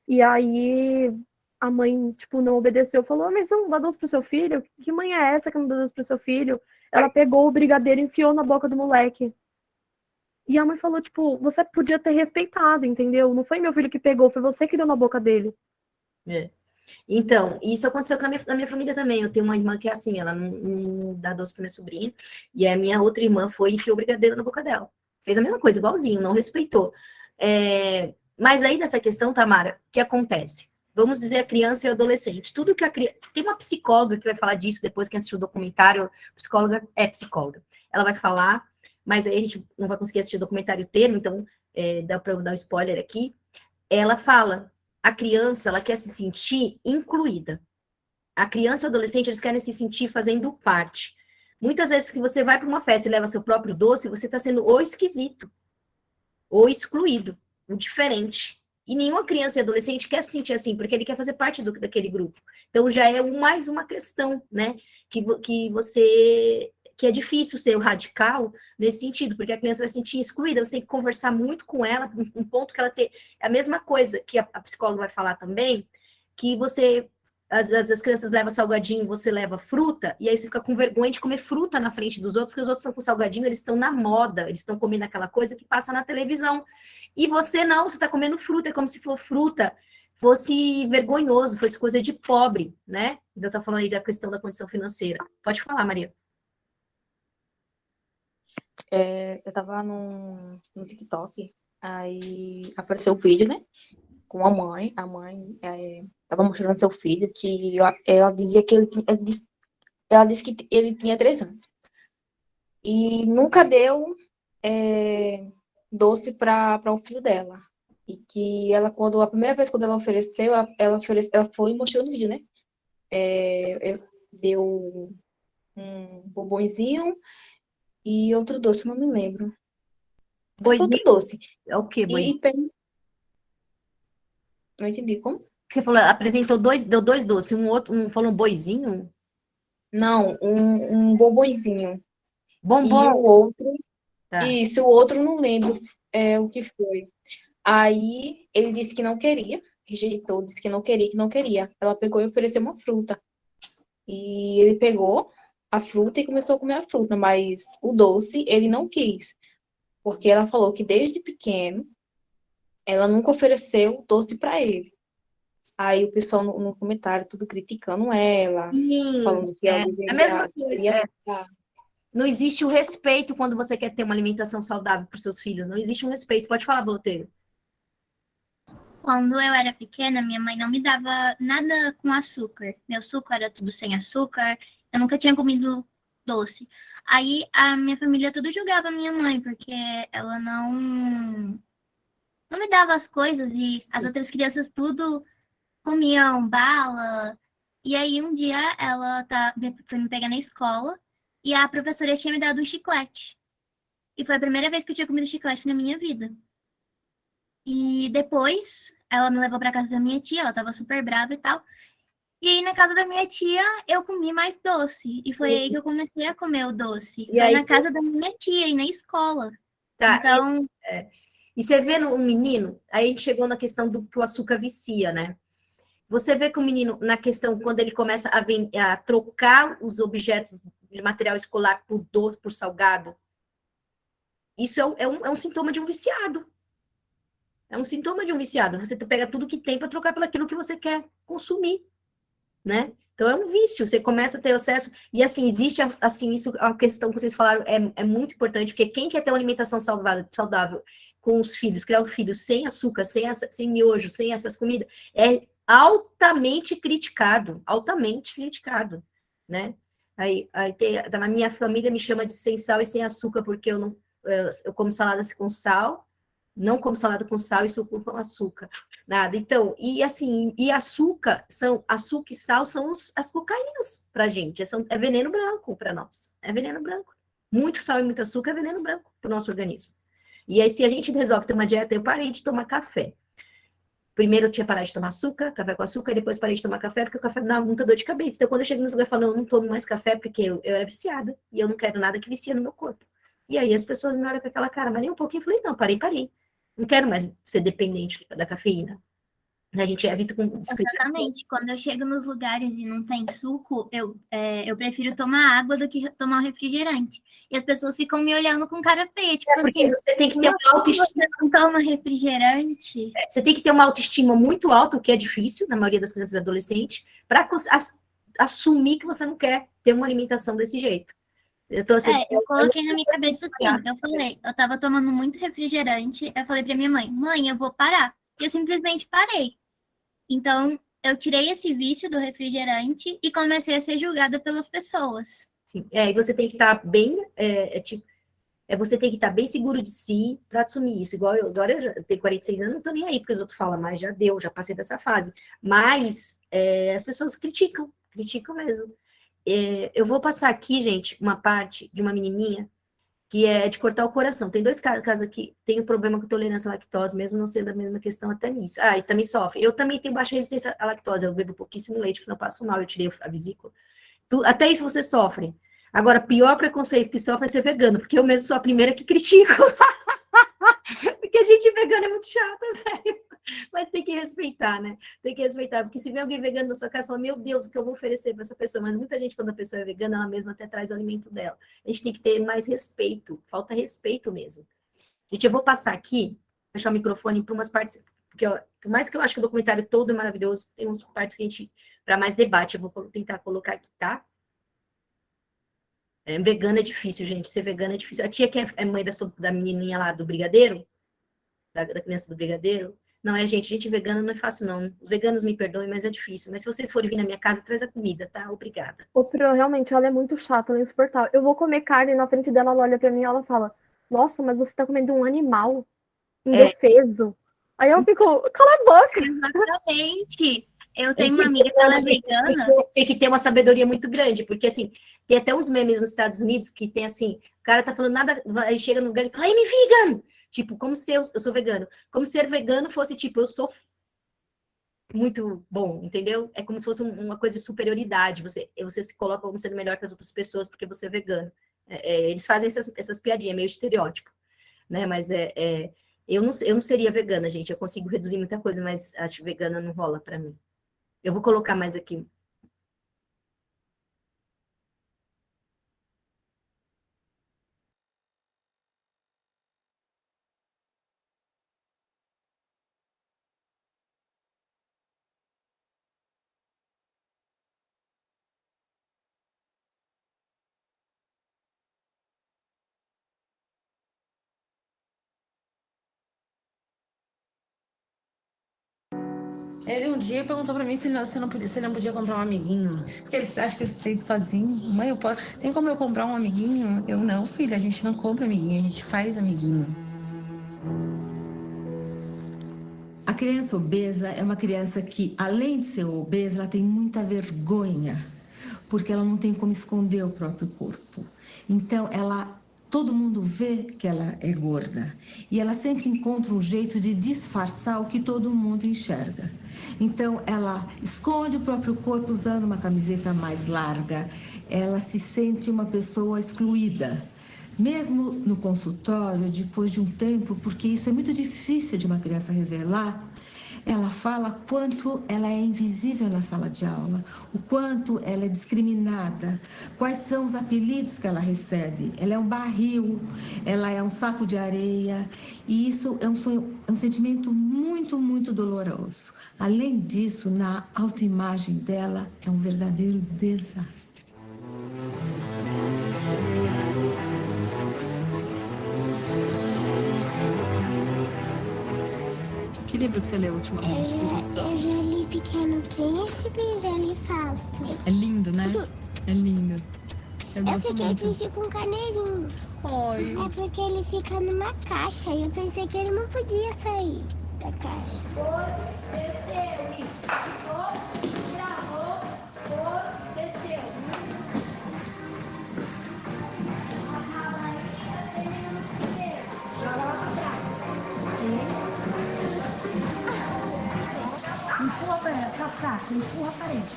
E aí a mãe, tipo, não obedeceu, falou, mas você não dá doce pro seu filho? Que mãe é essa que não dá doce pro seu filho? Ela pegou o brigadeiro e enfiou na boca do moleque. E a mãe falou, tipo, você podia ter respeitado, entendeu? Não foi meu filho que pegou, foi você que deu na boca dele. Então, isso aconteceu na minha família também. Eu tenho uma irmã que é assim, ela não dá doce pra minha sobrinha, e a minha outra irmã foi e enfiou o brigadeiro na boca dela. Fez a mesma coisa, igualzinho, não respeitou. Mas aí, nessa questão, Tamara, o que acontece? Vamos dizer a criança e o adolescente. Tudo que a criança... Tem uma psicóloga que vai falar disso depois que assistiu o documentário. Psicóloga é psicóloga. Ela vai falar, mas aí a gente não vai conseguir assistir o documentário inteiro, então dá para eu dar um spoiler aqui. Ela fala, a criança, ela quer se sentir incluída. A criança e o adolescente, eles querem se sentir fazendo parte. Muitas vezes que você vai para uma festa e leva seu próprio doce, você está sendo ou esquisito, ou excluído, o diferente. E nenhuma criança e adolescente quer se sentir assim, porque ele quer fazer parte daquele grupo. Então, já é mais uma questão, né? Que é difícil ser radical nesse sentido, porque a criança vai se sentir excluída, você tem que conversar muito com ela, um ponto que ela tem... É a mesma coisa que a psicóloga vai falar também, que você... Às vezes as crianças levam salgadinho, você leva fruta, e aí você fica com vergonha de comer fruta na frente dos outros, porque os outros estão com salgadinho, eles estão na moda, eles estão comendo aquela coisa que passa na televisão. E você não, você está comendo fruta, é como se for fruta fosse vergonhoso, fosse coisa de pobre, né? Então, eu estou falando aí da questão da condição financeira. Pode falar, Maria. Eu tava no TikTok, aí apareceu o vídeo, né? Com a mãe tava mostrando seu filho, que ela dizia que ela disse que ele tinha 3 anos. E nunca deu doce para o filho dela. E que ela, a primeira vez quando ela ofereceu, ela foi e mostrou no vídeo, né? Deu um bombonzinho e outro doce, não me lembro. Outro doce. É o quê, boi? Não entendi como. Você falou, deu 2 doces, falou um boizinho? Não, um bombonzinho. Bombom. E o outro... Tá. Isso, o outro não lembro o que foi. Aí ele disse que não queria, rejeitou, disse que não queria. Ela pegou e ofereceu uma fruta. E ele pegou a fruta e começou a comer a fruta, mas o doce ele não quis. Porque ela falou que desde pequeno ela nunca ofereceu doce para ele. Aí o pessoal no comentário, tudo criticando ela, falando que ela a mesma coisa. Não existe o respeito quando você quer ter uma alimentação saudável para os seus filhos. Não existe um respeito. Pode falar, Botelho. Quando eu era pequena, minha mãe não me dava nada com açúcar. Meu suco era tudo sem açúcar. Eu nunca tinha comido doce. Aí a minha família tudo julgava a minha mãe, porque ela não me dava as coisas e as outras crianças tudo comiam bala. E aí um dia ela foi me pegar na escola e a professora tinha me dado um chiclete. E foi a primeira vez que eu tinha comido chiclete na minha vida. E depois ela me levou para casa da minha tia, ela tava super brava e tal. E aí, na casa da minha tia, eu comi mais doce. E foi aí que eu comecei a comer o doce. E foi aí, na casa da minha tia e na escola. Tá, Então, e você vê no menino, aí a gente chegou na questão do que o açúcar vicia, né? Você vê que o menino, na questão, quando ele começa a trocar os objetos de material escolar por doce, por salgado, isso é um sintoma de um viciado. É um sintoma de um viciado. Você pega tudo que tem para trocar pelo aquilo que você quer consumir, né? Então é um vício. Você começa a ter acesso e assim existe assim isso a questão que vocês falaram é muito importante porque quem quer ter uma alimentação saudável com os filhos, criar um filho sem açúcar, sem miojo, sem essas comidas, é altamente criticado, né? Aí a minha família me chama de sem sal e sem açúcar porque eu como salada com sal. Não como salada com sal e suco com açúcar. Nada. Então, e assim, açúcar e sal são as cocaínas pra gente. É veneno branco para nós. É veneno branco. Muito sal e muito açúcar é veneno branco pro nosso organismo. E aí, se a gente resolve ter uma dieta, eu parei de tomar café. Primeiro eu tinha parado de tomar café com açúcar, e depois parei de tomar café, porque o café me dava muita dor de cabeça. Então, quando eu chego no lugar, eu falo, não, eu não tomo mais café, porque eu era viciada, e eu não quero nada que vicia no meu corpo. E aí as pessoas me olham com aquela cara, mas nem um pouquinho, eu falei, não, parei. Não quero mais ser dependente da cafeína. A gente é visto com discriminação. Exatamente. Quando eu chego nos lugares e não tem suco, eu prefiro tomar água do que tomar um refrigerante. E as pessoas ficam me olhando com cara feia. Tipo porque assim, você tem que ter uma autoestima. Você não toma refrigerante? Você tem que ter uma autoestima muito alta, o que é difícil na maioria das crianças e adolescentes, para assumir que você não quer ter uma alimentação desse jeito. Eu coloquei na minha cabeça assim, eu tava tomando muito refrigerante, eu falei pra minha mãe, eu vou parar. E eu simplesmente parei. Então, eu tirei esse vício do refrigerante e comecei a ser julgada pelas pessoas. Sim, e você tem que estar bem, você tem que estar bem seguro de si para assumir isso. Igual agora eu já tenho 46 anos, não tô nem aí, porque os outros falam, mas já deu, já passei dessa fase. Mas as pessoas criticam mesmo. Eu vou passar aqui, gente, uma parte de uma menininha que é de cortar o coração. Tem 2 casos aqui, tem um problema com tolerância à lactose, mesmo não sendo a mesma questão até nisso. E também sofre. Eu também tenho baixa resistência à lactose, eu bebo pouquíssimo leite, porque senão eu passo mal, eu tirei a vesícula. Até isso você sofre. Agora, pior preconceito que sofre é ser vegano, porque eu mesmo sou a primeira que critico. Porque a gente vegana é muito chata, velho. Mas tem que respeitar, né? Tem que respeitar, porque se vem alguém vegano na sua casa, fala, meu Deus, o que eu vou oferecer para essa pessoa? Mas muita gente, quando a pessoa é vegana, ela mesma até traz o alimento dela. A gente tem que ter mais respeito, falta respeito mesmo. Gente, eu vou passar aqui, deixar o microfone para umas partes, porque por mais que eu acho que o documentário todo é maravilhoso, tem umas partes que a gente, para mais debate, eu vou tentar colocar aqui, tá? Vegana é difícil, gente, ser vegana é difícil. A tia que é mãe da menininha lá do brigadeiro, da criança do brigadeiro, não, gente vegana não é fácil, não. Os veganos me perdoem, mas é difícil. Mas se vocês forem vir na minha casa, traz a comida, tá? Obrigada. Realmente, ela é muito chata, ela é insuportável. Eu vou comer carne na frente dela, ela olha pra mim e ela fala, nossa, mas você tá comendo um animal indefeso. Aí eu fico, cala a boca. Exatamente. Eu tenho uma amiga que ela é vegana. Tem que ter uma sabedoria muito grande, porque assim, tem até uns memes nos Estados Unidos que tem assim, o cara tá falando nada, aí chega no lugar e fala, I'm vegan! Tipo, como se eu sou vegano. Como se ser vegano fosse, tipo, eu sou muito bom, entendeu? É como se fosse uma coisa de superioridade. Você se coloca como sendo melhor que as outras pessoas porque você é vegano. Eles fazem essas piadinhas, meio estereótipo. Né? Mas eu não seria vegana, gente. Eu consigo reduzir muita coisa, mas acho que vegana não rola pra mim. Eu vou colocar mais aqui. Ele um dia perguntou pra mim se ele não podia comprar um amiguinho. Porque ele acha que ele se sente sozinho. Mãe, tem como eu comprar um amiguinho? Eu, não, filha, a gente não compra amiguinho, a gente faz amiguinho. A criança obesa é uma criança que, além de ser obesa, ela tem muita vergonha, porque ela não tem como esconder o próprio corpo. Então, todo mundo vê que ela é gorda e ela sempre encontra um jeito de disfarçar o que todo mundo enxerga. Então, ela esconde o próprio corpo usando uma camiseta mais larga, ela se sente uma pessoa excluída. Mesmo no consultório, depois de um tempo, porque isso é muito difícil de uma criança revelar, ela fala quanto ela é invisível na sala de aula, o quanto ela é discriminada, quais são os apelidos que ela recebe. Ela é um barril, ela é um saco de areia, e isso é um sentimento muito, muito doloroso. Além disso, na autoimagem dela, é um verdadeiro desastre. Que livro que você leu ultimamente? Eu já li Pequeno Príncipe e já li Fausto. É lindo, né? É lindo. Eu fiquei triste com o carneirinho. Oi. É porque ele fica numa caixa e eu pensei que ele não podia sair da caixa. Desceu, isso. Gravou, desceu. Joga lá pra trás. Empurra a parede, tá fraco, empurra a parede.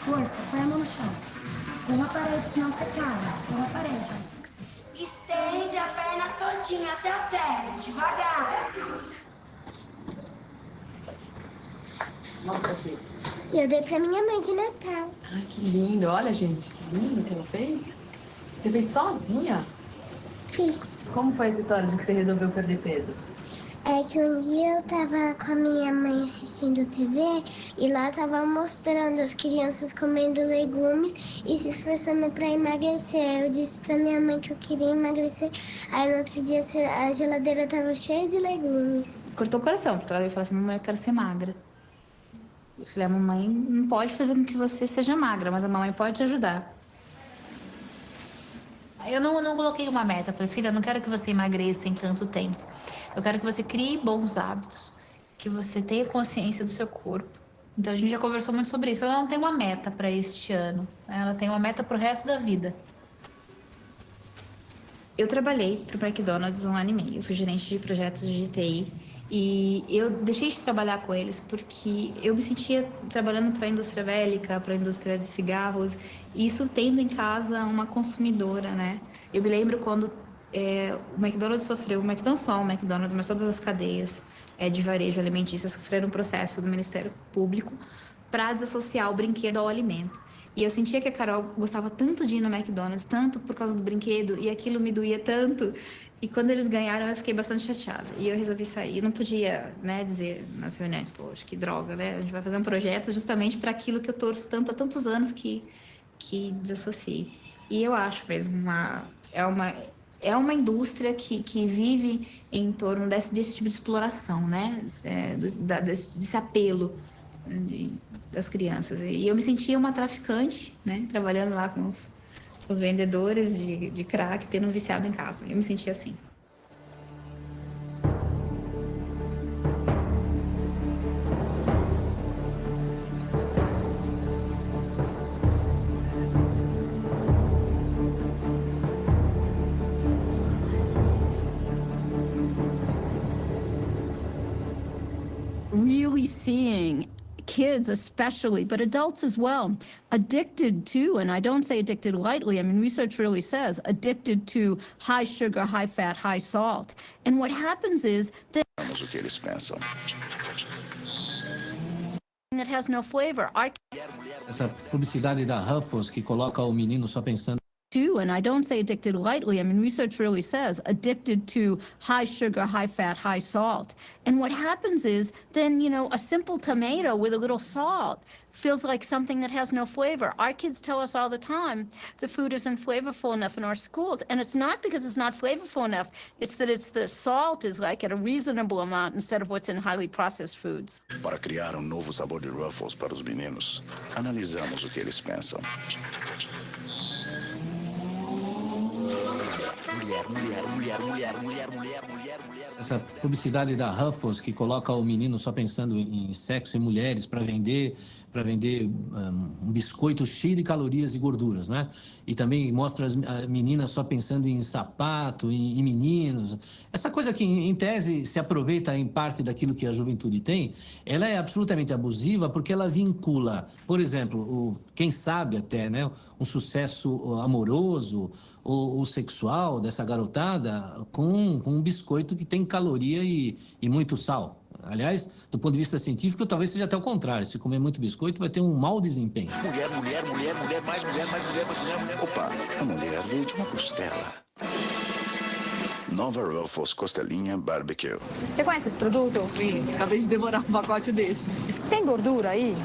Força, põe a mão no chão. Empurra a parede, senão você cai. Empurra a parede. Estende a perna todinha até o teto, devagar. Mostra as vezes. Eu dei pra minha mãe de Natal. Ai, que lindo. Olha, gente, que lindo que ela fez. Você fez sozinha? Fiz. Como foi essa história de que você resolveu perder peso? É que um dia eu tava com a minha mãe assistindo TV e lá tava mostrando as crianças comendo legumes e se esforçando pra emagrecer. Eu disse pra minha mãe que eu queria emagrecer, aí no outro dia a geladeira tava cheia de legumes. Cortou o coração, porque ela veio falar assim, mamãe, eu quero ser magra. Eu falei, a mamãe não pode fazer com que você seja magra, mas a mamãe pode te ajudar. Eu não coloquei uma meta, eu falei, filha, eu não quero que você emagreça em tanto tempo. Eu quero que você crie bons hábitos, que você tenha consciência do seu corpo. Então a gente já conversou muito sobre isso. Ela não tem uma meta para este ano, né? Ela tem uma meta para o resto da vida. Eu trabalhei para o McDonald's 1 ano e meio. Eu fui gerente de projetos de TI e eu deixei de trabalhar com eles porque eu me sentia trabalhando para a indústria bélica, para a indústria de cigarros, e isso tendo em casa uma consumidora, né? Eu me lembro quando o McDonald's sofreu, não só o McDonald's, mas todas as cadeias de varejo alimentício sofreram um processo do Ministério Público para desassociar o brinquedo ao alimento. E eu sentia que a Carol gostava tanto de ir no McDonald's, tanto por causa do brinquedo, e aquilo me doía tanto. E quando eles ganharam, eu fiquei bastante chateada. E eu resolvi sair. Eu não podia, né, dizer nas reuniões, poxa, que droga, né? A gente vai fazer um projeto justamente para aquilo que eu torço tanto há tantos anos que desassocie. E eu acho mesmo é uma indústria que vive em torno desse tipo de exploração, né? Desse apelo das crianças. E eu me sentia uma traficante, né? Trabalhando lá com os vendedores de crack, tendo um viciado em casa. Eu me sentia assim. Really seeing kids especially, but adults as well, addicted to, and I don't say addicted lightly, I mean, research really says addicted to high sugar, high fat, high salt. And what happens is that O que eles pensam. that has no flavor. Essa publicidade da Ruffles que coloca o menino só pensando Too, and I don't say addicted lightly, I mean, research really says addicted to high sugar, high fat, high salt. And what happens is then, a simple tomato with a little salt feels like something that has no flavor. Our kids tell us all the time the food isn't flavorful enough in our schools. And it's not because it's not flavorful enough, it's that the salt is like at a reasonable amount instead of what's in highly processed foods. Para criar novo sabor de Ruffles para os meninos, analisamos o que eles pensam. Essa publicidade da Ruffles que coloca o menino só pensando em sexo e mulheres para vender um biscoito cheio de calorias e gorduras, né? E também mostra a menina só pensando em sapato, em meninos. Essa coisa que, em tese, se aproveita em parte daquilo que a juventude tem, ela é absolutamente abusiva porque ela vincula, por exemplo, quem sabe até, né, um sucesso amoroso ou sexual dessa garotada com um biscoito que tem caloria e muito sal. Aliás, do ponto de vista científico, talvez seja até o contrário. Se comer muito biscoito, vai ter um mau desempenho. Mulher, mais mulher. Opa, a mulher veio de uma costela. Nova Ruffles Costelinha Barbecue. Você conhece esse produto? Isso, acabei de devorar um pacote desse. Tem gordura aí?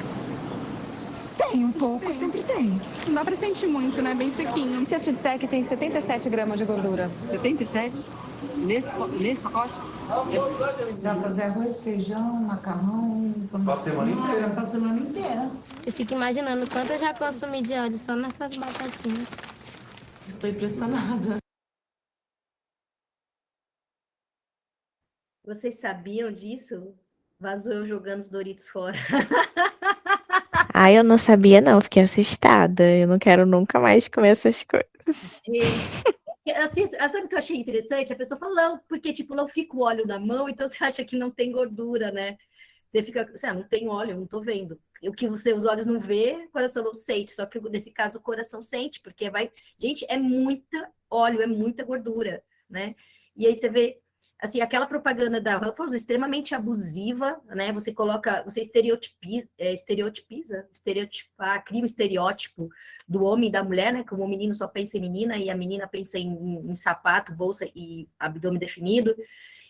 Tem um pouco, sempre tem. Não dá pra sentir muito, né? Bem sequinho. E se eu te disser que tem 77 gramas de gordura? 77? Nesse pacote? Dá pra fazer arroz, feijão, macarrão. Pra semana inteira. Pra semana inteira. Eu fico imaginando quanto eu já consumi de óleo só nessas batatinhas. Tô impressionada. Vocês sabiam disso? Vazou eu jogando os Doritos fora. Ah, eu não sabia não, fiquei assustada. Eu não quero nunca mais comer essas coisas. Assim, sabe o que eu achei interessante? A pessoa falou, porque tipo, não fica o óleo na mão, então você acha que não tem gordura, né? Você fica, não tem óleo, não tô vendo. O que os olhos não vê, o coração não sente. Só que nesse caso o coração sente, porque gente, é muita óleo, é muita gordura, né? E aí você vê, assim, aquela propaganda da Ruffles extremamente abusiva, né? Você cria um estereótipo do homem e da mulher, né? Como o menino só pensa em menina e a menina pensa em sapato, bolsa e abdômen definido.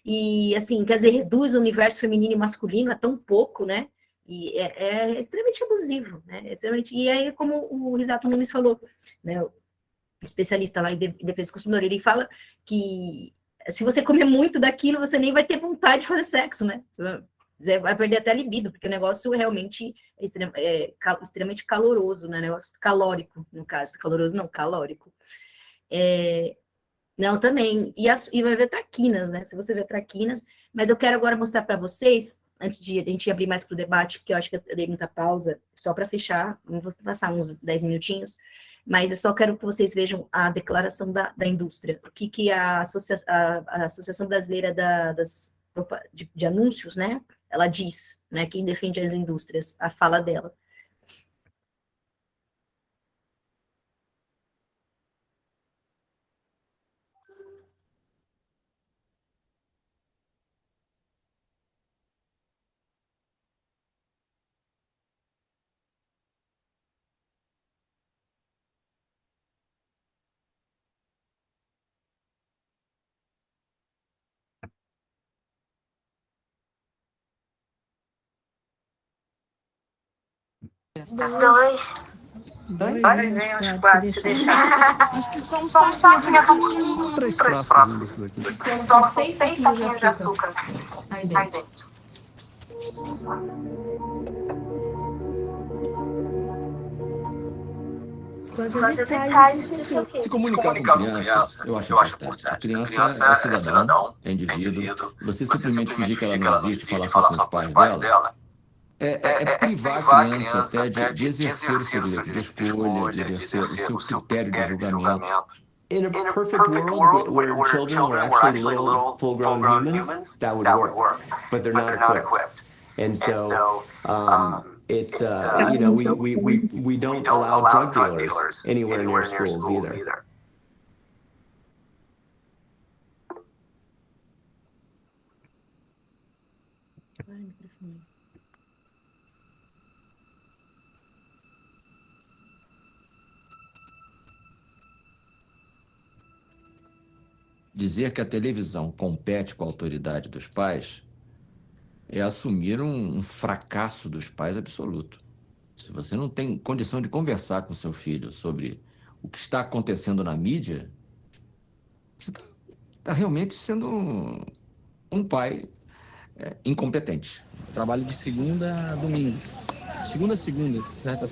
E, assim, quer dizer, reduz o universo feminino e masculino a tão pouco, né? E é extremamente abusivo, né? E aí, como o Risato Nunes falou, né? O especialista lá em defesa do consumidor, ele fala que se você comer muito daquilo, você nem vai ter vontade de fazer sexo, né? Você vai perder até a libido, porque o negócio realmente é extremamente caloroso, né? Negócio calórico, no caso. Caloroso não, calórico. Não, também. E vai ver traquinas, né? Se você ver traquinas. Mas eu quero agora mostrar para vocês, antes de a gente abrir mais para o debate, porque eu acho que eu dei muita pausa, só para fechar, não vou passar uns 10 minutinhos, mas eu só quero que vocês vejam a declaração da indústria. O que a Associação Brasileira de Anúncios, né? Ela diz, né? Quem defende as indústrias, a fala dela. Dois, quatro, se deixar. Acho que só um saquinho pequenininho. 3 frascos desse daqui. São 6 saquinhos de açúcar aí dentro. Se comunicar com criança, eu acho importante. A criança é cidadão, é indivíduo. Você simplesmente fingir que ela não existe e falar só com os pais dela, é privar a criança até de exercer o seu direito de escolha, de exercer o seu critério de julgamento. In a perfect world where children were actually little full-grown humans, that would work. But they're not equipped. And so it's we don't allow drug dealers anywhere near schools either. Dizer que a televisão compete com a autoridade dos pais é assumir um fracasso dos pais absoluto. Se você não tem condição de conversar com seu filho sobre o que está acontecendo na mídia, você está realmente sendo um pai incompetente. Trabalho de segunda a domingo. Segunda a segunda, certa.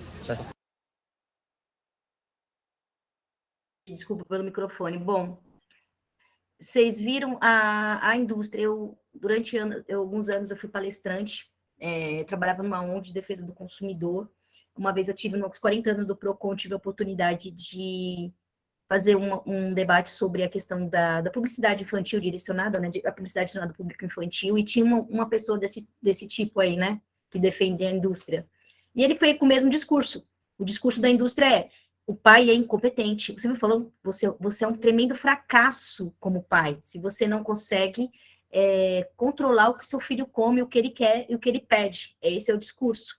Desculpa pelo microfone. Bom, vocês viram a indústria. Durante alguns anos, eu fui palestrante, trabalhava numa ONG de defesa do consumidor. Uma vez eu tive, nos 40 anos do PROCON, tive a oportunidade de fazer um debate sobre a questão da publicidade infantil direcionada, né, a publicidade direcionada ao público infantil, e tinha uma pessoa desse tipo aí, né, que defendia a indústria. E ele foi com o mesmo discurso. O discurso da indústria é: o pai é incompetente. Você me falou, você é um tremendo fracasso como pai, se você não consegue controlar o que seu filho come, o que ele quer e o que ele pede. Esse é o discurso.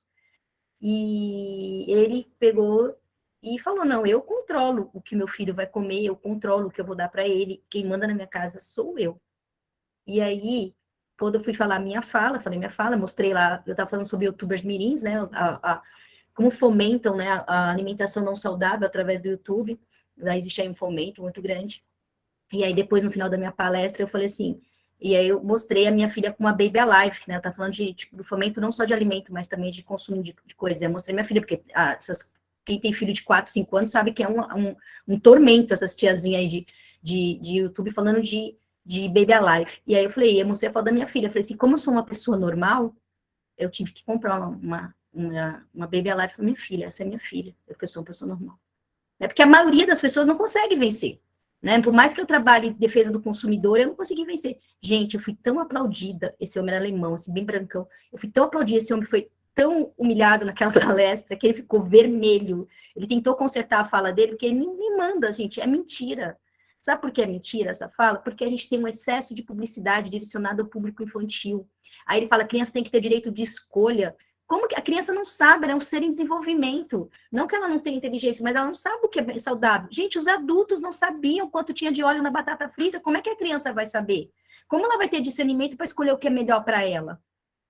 E ele pegou e falou: não, eu controlo o que meu filho vai comer, eu controlo o que eu vou dar para ele, quem manda na minha casa sou eu. E aí, quando eu fui falar falei minha fala, mostrei lá, eu estava falando sobre youtubers mirins, né, como fomentam, né, a alimentação não saudável através do YouTube. Lá existe aí um fomento muito grande. E aí, depois, no final da minha palestra, eu falei assim, e aí eu mostrei a minha filha com uma Baby Alive, né, tá falando do fomento não só de alimento, mas também de consumo de coisa. Eu mostrei minha filha, porque quem tem filho de 4, 5 anos sabe que é um tormento essas tiazinhas aí de YouTube falando de Baby Alive. E aí eu mostrei a foto da minha filha, eu falei assim, como eu sou uma pessoa normal, eu tive que comprar uma Baby Alive para minha filha. Essa é minha filha, porque eu sou uma pessoa normal. É porque a maioria das pessoas não consegue vencer, né? Por mais que eu trabalhe em defesa do consumidor, eu não consegui vencer. Gente, eu fui tão aplaudida, esse homem era alemão, assim, bem brancão, eu fui tão aplaudida, esse homem foi tão humilhado naquela palestra, que ele ficou vermelho. Ele tentou consertar a fala dele, porque ele me manda, gente, é mentira. Sabe por que é mentira essa fala? Porque a gente tem um excesso de publicidade direcionada ao público infantil. Aí ele fala, a criança tem que ter direito de escolha. Como que a criança não sabe? Ela é um ser em desenvolvimento. Não que ela não tenha inteligência, mas ela não sabe o que é saudável. Gente, os adultos não sabiam quanto tinha de óleo na batata frita. Como é que a criança vai saber? Como ela vai ter discernimento para escolher o que é melhor para ela?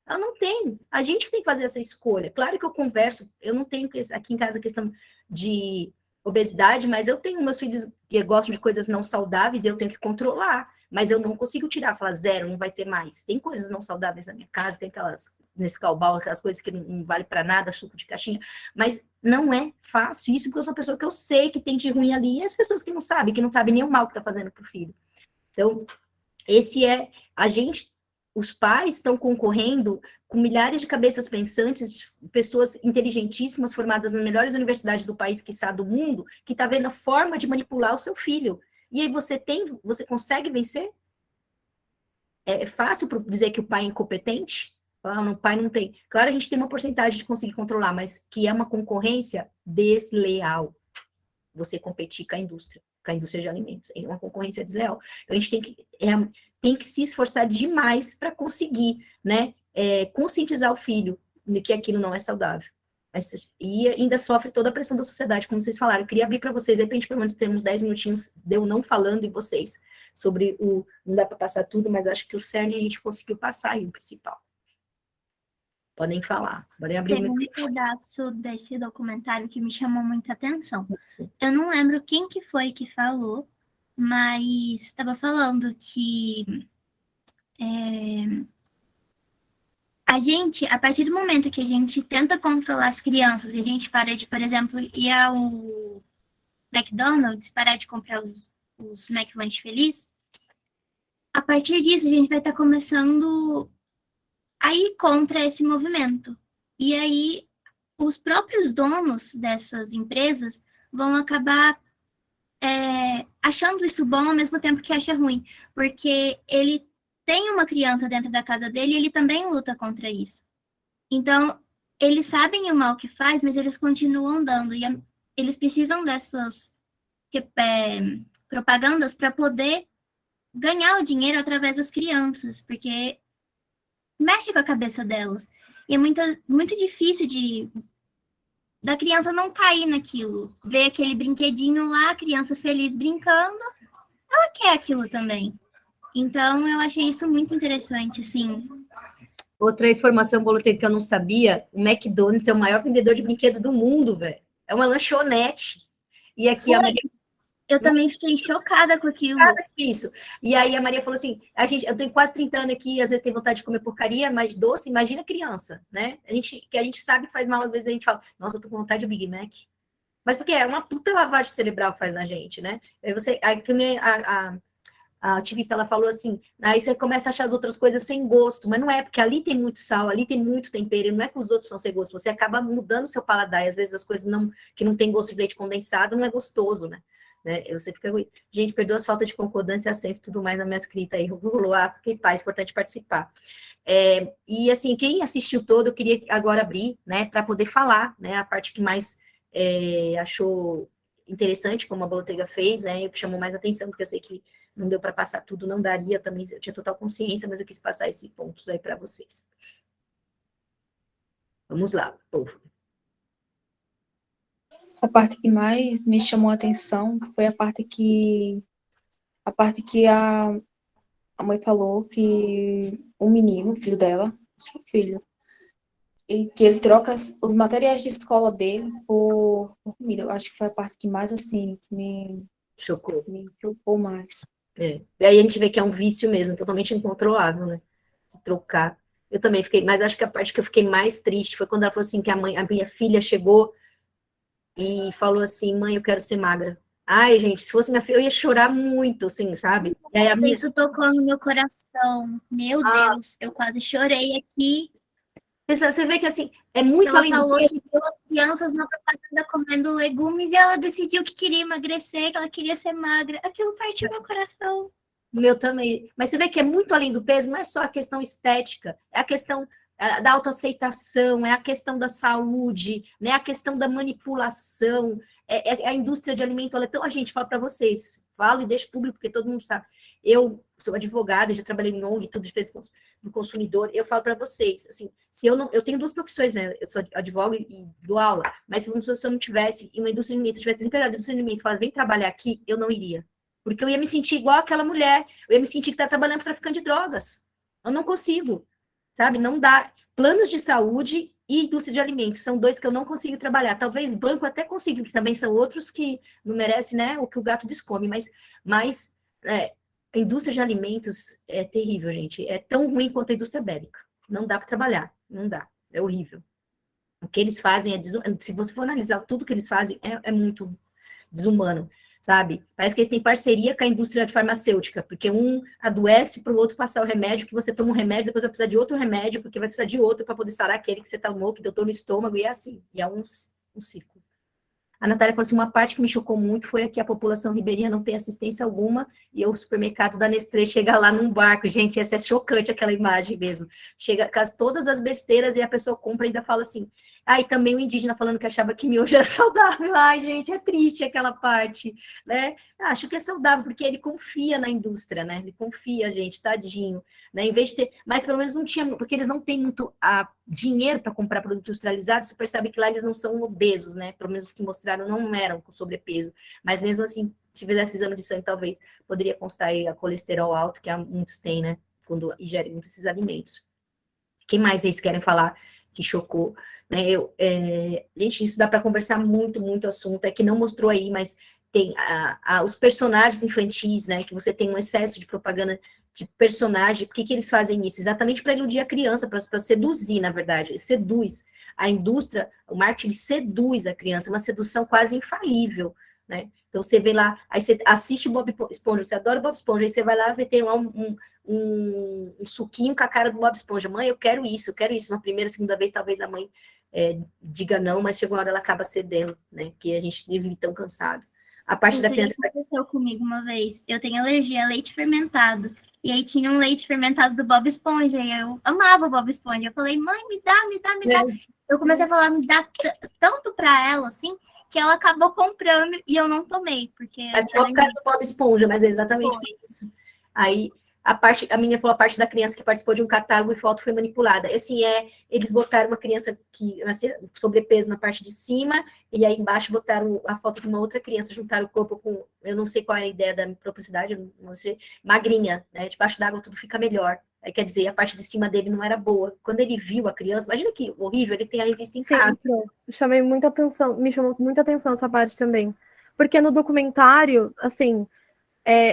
Ela não tem. A gente que tem que fazer essa escolha. Claro que eu converso, eu não tenho aqui em casa a questão de obesidade, mas eu tenho meus filhos que gostam de coisas não saudáveis e eu tenho que controlar. Mas eu não consigo tirar, falar zero, não vai ter mais. Tem coisas não saudáveis na minha casa, tem aquelas Nescau, aquelas coisas que não vale para nada, suco de caixinha, mas não é fácil isso, porque eu sou uma pessoa que eu sei que tem de ruim ali, e as pessoas que não sabem nem o mal que está fazendo para o filho. Então, os pais estão concorrendo com milhares de cabeças pensantes, pessoas inteligentíssimas, formadas nas melhores universidades do país, quiçá do mundo, que está vendo a forma de manipular o seu filho. E aí você consegue vencer? É fácil dizer que o pai é incompetente? O pai não tem. Claro, a gente tem uma porcentagem de conseguir controlar, mas que é uma concorrência desleal. Você competir com a indústria de alimentos. É uma concorrência desleal. Então, a gente tem que se esforçar demais para conseguir, né, conscientizar o filho de que aquilo não é saudável. E ainda sofre toda a pressão da sociedade, como vocês falaram. Eu queria abrir para vocês, de repente, pelo menos termos 10 minutinhos de eu não falando em vocês sobre não dá para passar tudo, mas acho que o cerne a gente conseguiu passar aí, o principal. Podem falar, podem abrir. Tem um pedaço desse documentário que me chamou muita atenção. Eu não lembro quem que foi que falou, mas estava falando que a gente, a partir do momento que a gente tenta controlar as crianças, e a gente para de, por exemplo, ir ao McDonald's, parar de comprar os McLanche Feliz, a partir disso a gente vai estar começando a ir contra esse movimento. E aí os próprios donos dessas empresas vão acabar achando isso bom ao mesmo tempo que acha ruim, porque ele tem uma criança dentro da casa dele e ele também luta contra isso. Então, eles sabem o mal que faz, mas eles continuam dando. E eles precisam dessas propagandas para poder ganhar o dinheiro através das crianças, porque mexe com a cabeça delas. E é muito difícil da criança não cair naquilo. Ver aquele brinquedinho lá, a criança feliz brincando, ela quer aquilo também. Então, eu achei isso muito interessante, assim. Outra informação, Boloteiro, que eu não sabia, o McDonald's é o maior vendedor de brinquedos do mundo, velho. É uma lanchonete. E aqui a Maria... Eu também fiquei chocada com aquilo. Isso. E aí a Maria falou assim, eu tenho quase 30 anos aqui, às vezes tem vontade de comer porcaria, mas doce, imagina criança, né? Que a gente sabe que faz mal, às vezes a gente fala, nossa, eu tô com vontade de Big Mac. Mas porque é uma puta lavagem cerebral que faz na gente, né? Aí a ativista, ela falou assim, aí você começa a achar as outras coisas sem gosto, mas não é, porque ali tem muito sal, ali tem muito tempero, e não é que os outros são sem gosto, você acaba mudando seu paladar, e às vezes as coisas que não tem gosto de leite condensado, não é gostoso, né? Você fica, gente, perdoa as faltas de concordância, acento e tudo mais na minha escrita aí, fiquei paz, importante participar. E assim, quem assistiu todo, eu queria agora abrir, né, para poder falar, né, a parte que mais achou interessante, como a Bolotega fez, né, o que chamou mais atenção, porque eu sei que não deu para passar tudo, não daria também, eu tinha total consciência, mas eu quis passar esses pontos aí para vocês. Vamos lá, povo. A parte que mais me chamou a atenção foi a parte que a mãe falou que o menino, filho dela, seu filho, que ele troca os materiais de escola dele por comida. Eu acho que foi a parte que mais, assim, que me chocou mais. E aí a gente vê que é um vício mesmo, totalmente incontrolável, né? Se trocar. Eu também fiquei, mas acho que a parte que eu fiquei mais triste foi quando ela falou assim, que a minha filha chegou e falou assim, mãe, eu quero ser magra. Ai, gente, se fosse minha filha, eu ia chorar muito, assim, sabe? E aí, Isso tocou no meu coração. Meu Deus, eu quase chorei aqui. Você vê que, assim, é muito ela além do falou peso. que viu as crianças na propaganda comendo legumes e ela decidiu que queria emagrecer, que ela queria ser magra. Aquilo partiu meu coração. O meu também. Mas você vê que é muito além do peso, não é só a questão estética, é a questão da autoaceitação, é a questão da saúde, né? A questão da manipulação, a indústria de alimento, ela é tão... A gente fala para vocês, falo e deixo público, porque todo mundo sabe. Eu sou advogada, já trabalhei em ONG, tudo de defesa do consumidor, eu falo para vocês, assim, se eu tenho duas profissões, né? Eu sou advogada e dou aula, mas se eu não tivesse, em uma indústria de alimento, eu tivesse desempregada da indústria de alimento, falasse, vem trabalhar aqui, eu não iria. Porque eu ia me sentir igual aquela mulher, eu ia me sentir que está trabalhando para traficante de drogas. Eu não consigo, sabe? Não dá. Planos de saúde e indústria de alimentos são dois que eu não consigo trabalhar. Talvez banco até consiga, que também são outros que não merecem, né, o que o gato descome, mas a indústria de alimentos é terrível, gente. É tão ruim quanto a indústria bélica. Não dá para trabalhar, não dá. É horrível. O que eles fazem se você for analisar tudo que eles fazem, é muito desumano, sabe? Parece que eles têm parceria com a indústria farmacêutica, porque um adoece para o outro passar o remédio, que você toma um remédio, depois vai precisar de outro remédio, porque vai precisar de outro para poder sarar aquele que você tomou, que deu dor no estômago, e é assim. E é um ciclo. A Natália falou assim, uma parte que me chocou muito foi que a população ribeirinha não tem assistência alguma, e o supermercado da Nestlé chega lá num barco. Gente, essa é chocante, aquela imagem mesmo. Chega com todas as besteiras e a pessoa compra e ainda fala assim, e também o indígena falando que achava que miojo era saudável. Ai, gente, é triste aquela parte, né? Acho que é saudável, porque ele confia na indústria, né? Ele confia, gente, tadinho, né? Em vez de ter... Mas pelo menos não tinha... Porque eles não têm muito dinheiro para comprar produtos industrializados, você percebe que lá eles não são obesos, né? Pelo menos os que mostraram não eram com sobrepeso. Mas mesmo assim, se fizesse exame de sangue, talvez poderia constar aí a colesterol alto, que muitos têm, né? Quando ingerem muitos esses alimentos. Quem mais vocês querem falar que chocou? Né, gente, isso dá para conversar muito, muito assunto, é que não mostrou aí, mas tem os personagens infantis, né, que você tem um excesso de propaganda de personagem, por que eles fazem isso? Exatamente para iludir a criança, para seduzir, na verdade, seduz. A indústria, o marketing seduz a criança, uma sedução quase infalível, né, então você vê lá, aí você assiste o Bob Esponja, você adora o Bob Esponja, aí você vai lá ver, tem lá um suquinho com a cara do Bob Esponja, mãe, eu quero isso, na primeira, segunda vez, talvez a mãe diga não, mas chega uma hora ela acaba cedendo, né, que a gente vive tão cansado. A parte da criança... Isso aconteceu comigo uma vez, eu tenho alergia a leite fermentado, e aí tinha um leite fermentado do Bob Esponja, e eu amava o Bob Esponja, eu falei, mãe, me dá, eu comecei a falar, me dá tanto pra ela, assim, que ela acabou comprando e eu não tomei, porque... É só por causa do Bob Esponja, mas é exatamente isso. Aí, a menina falou a parte da criança que participou de um catálogo e foto foi manipulada. Assim, eles botaram uma criança que sobrepeso na parte de cima, e aí embaixo botaram a foto de uma outra criança, juntaram o corpo com, eu não sei qual era a ideia da propricidade, não sei, magrinha, né? Debaixo d'água tudo fica melhor. Aí, quer dizer, a parte de cima dele não era boa. Quando ele viu a criança, imagina que horrível, ele tem a revista em casa. Me chamou muita atenção essa parte também. Porque no documentário, assim,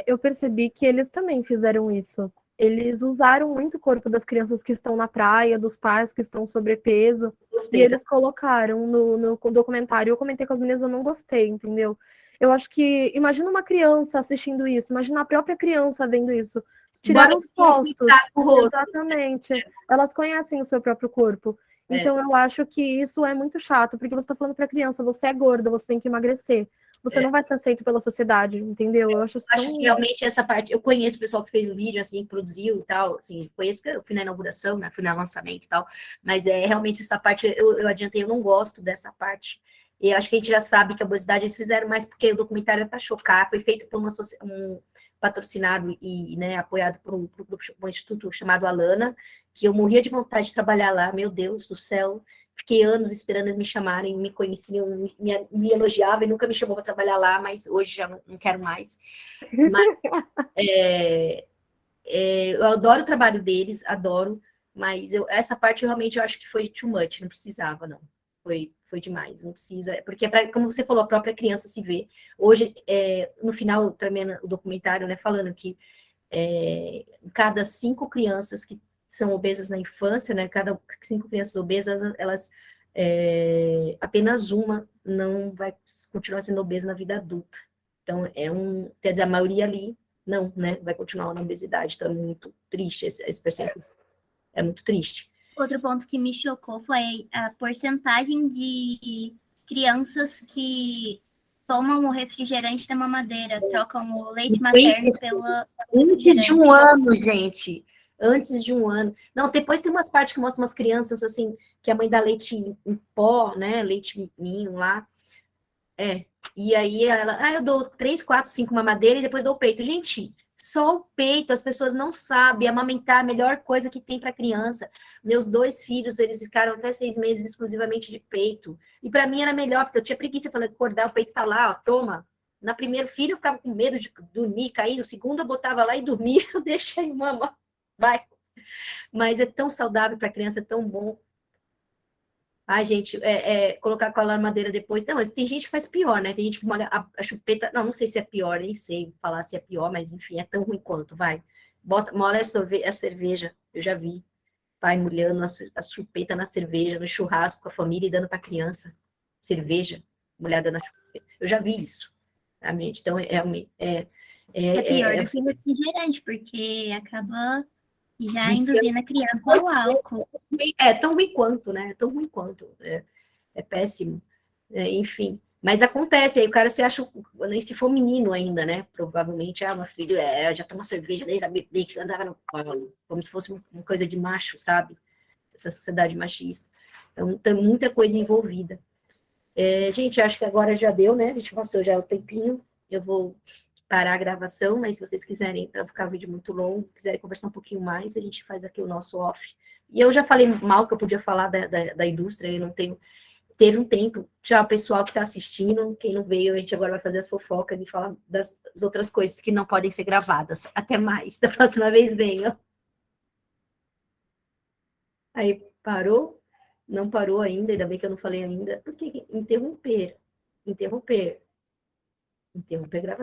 eu percebi que eles também fizeram isso. Eles usaram muito o corpo das crianças que estão na praia, dos pais que estão sobrepeso, e eles colocaram no documentário. Eu comentei com as meninas, eu não gostei, entendeu? Eu acho que, imagina uma criança assistindo isso, imagina a própria criança vendo isso. Tiraram os postos. Exatamente. Elas conhecem o seu próprio corpo. Então, eu acho que isso é muito chato, porque você está falando para a criança, você é gorda, você tem que emagrecer. Você não vai ser aceito pela sociedade, entendeu? Eu acho que realmente essa parte, eu conheço o pessoal que fez o vídeo, assim, produziu e tal, assim, conheço porque eu fui na inauguração, né, fui no lançamento e tal, mas realmente essa parte, eu adiantei, eu não gosto dessa parte. E acho que a gente já sabe que a obesidade eles fizeram mais porque o documentário é para chocar, foi feito por um patrocinado e, né, apoiado por um instituto chamado Alana, que eu morria de vontade de trabalhar lá, meu Deus do céu, fiquei anos esperando eles me chamarem, me conheciam, me elogiavam e nunca me chamou para trabalhar lá, mas hoje já não quero mais. Mas, eu adoro o trabalho deles, adoro, mas essa parte realmente eu acho que foi too much, não precisava, não. Foi demais, não precisa, porque como você falou, a própria criança se vê. Hoje, no final, também o documentário, né, falando que cada 5 crianças que são obesas na infância, né, cada 5 crianças obesas, elas, apenas uma não vai continuar sendo obesa na vida adulta. Então, quer dizer, a maioria ali não, né, vai continuar na obesidade. Então, é muito triste esse percentual. É muito triste. Outro ponto que me chocou foi a porcentagem de crianças que tomam o refrigerante da mamadeira, trocam o leite materno pela... Antes de um ano, gente. Antes de um ano. Não, depois tem umas partes que mostram umas crianças, assim, que a mãe dá leite em pó, né, leite ninho lá. E aí ela, eu dou 3, 4, 5 mamadeira e depois dou o peito. Gente, só o peito, as pessoas não sabem, amamentar é a melhor coisa que tem para criança. Meus 2 filhos, eles ficaram até 6 meses exclusivamente de peito. E para mim era melhor, porque eu tinha preguiça, eu falei, acordar, o peito tá lá, ó, toma. Na primeiro filho eu ficava com medo de dormir, cair, no segundo eu botava lá e dormia, eu deixei, mamãe, vai. Mas é tão saudável para a criança, é tão bom. Ai, gente, colocar cola na madeira depois. Não, mas tem gente que faz pior, né? Tem gente que molha a chupeta. Não sei se é pior, nem sei falar se é pior, mas enfim, é tão ruim quanto, vai. Molha a cerveja, eu já vi. Pai molhando a chupeta na cerveja, no churrasco com a família e dando para criança. Cerveja molhada na chupeta. Eu já vi isso, realmente. Então, é pior do que o refrigerante, porque acaba já induzindo a criança ao álcool. É tão ruim quanto, né? É tão ruim quanto. É péssimo. Enfim. Mas acontece, aí o cara se acha, nem se for menino ainda, né? Provavelmente, meu filho já toma cerveja desde que andava no colo, como se fosse uma coisa de macho, sabe? Essa sociedade machista. Então, tem muita coisa envolvida. Gente, acho que agora já deu, né? A gente passou já o tempinho. Eu vou parar a gravação, mas se vocês quiserem, para ficar o vídeo muito longo, quiserem conversar um pouquinho mais, a gente faz aqui o nosso off. E eu já falei mal que eu podia falar da indústria, eu não tenho... Teve um tempo. Tchau, pessoal que está assistindo. Quem não veio, a gente agora vai fazer as fofocas e falar das outras coisas que não podem ser gravadas. Até mais. Da próxima vez, venham. Aí, parou? Não parou ainda, ainda bem que eu não falei ainda. Por que interromper? Interromper gravação.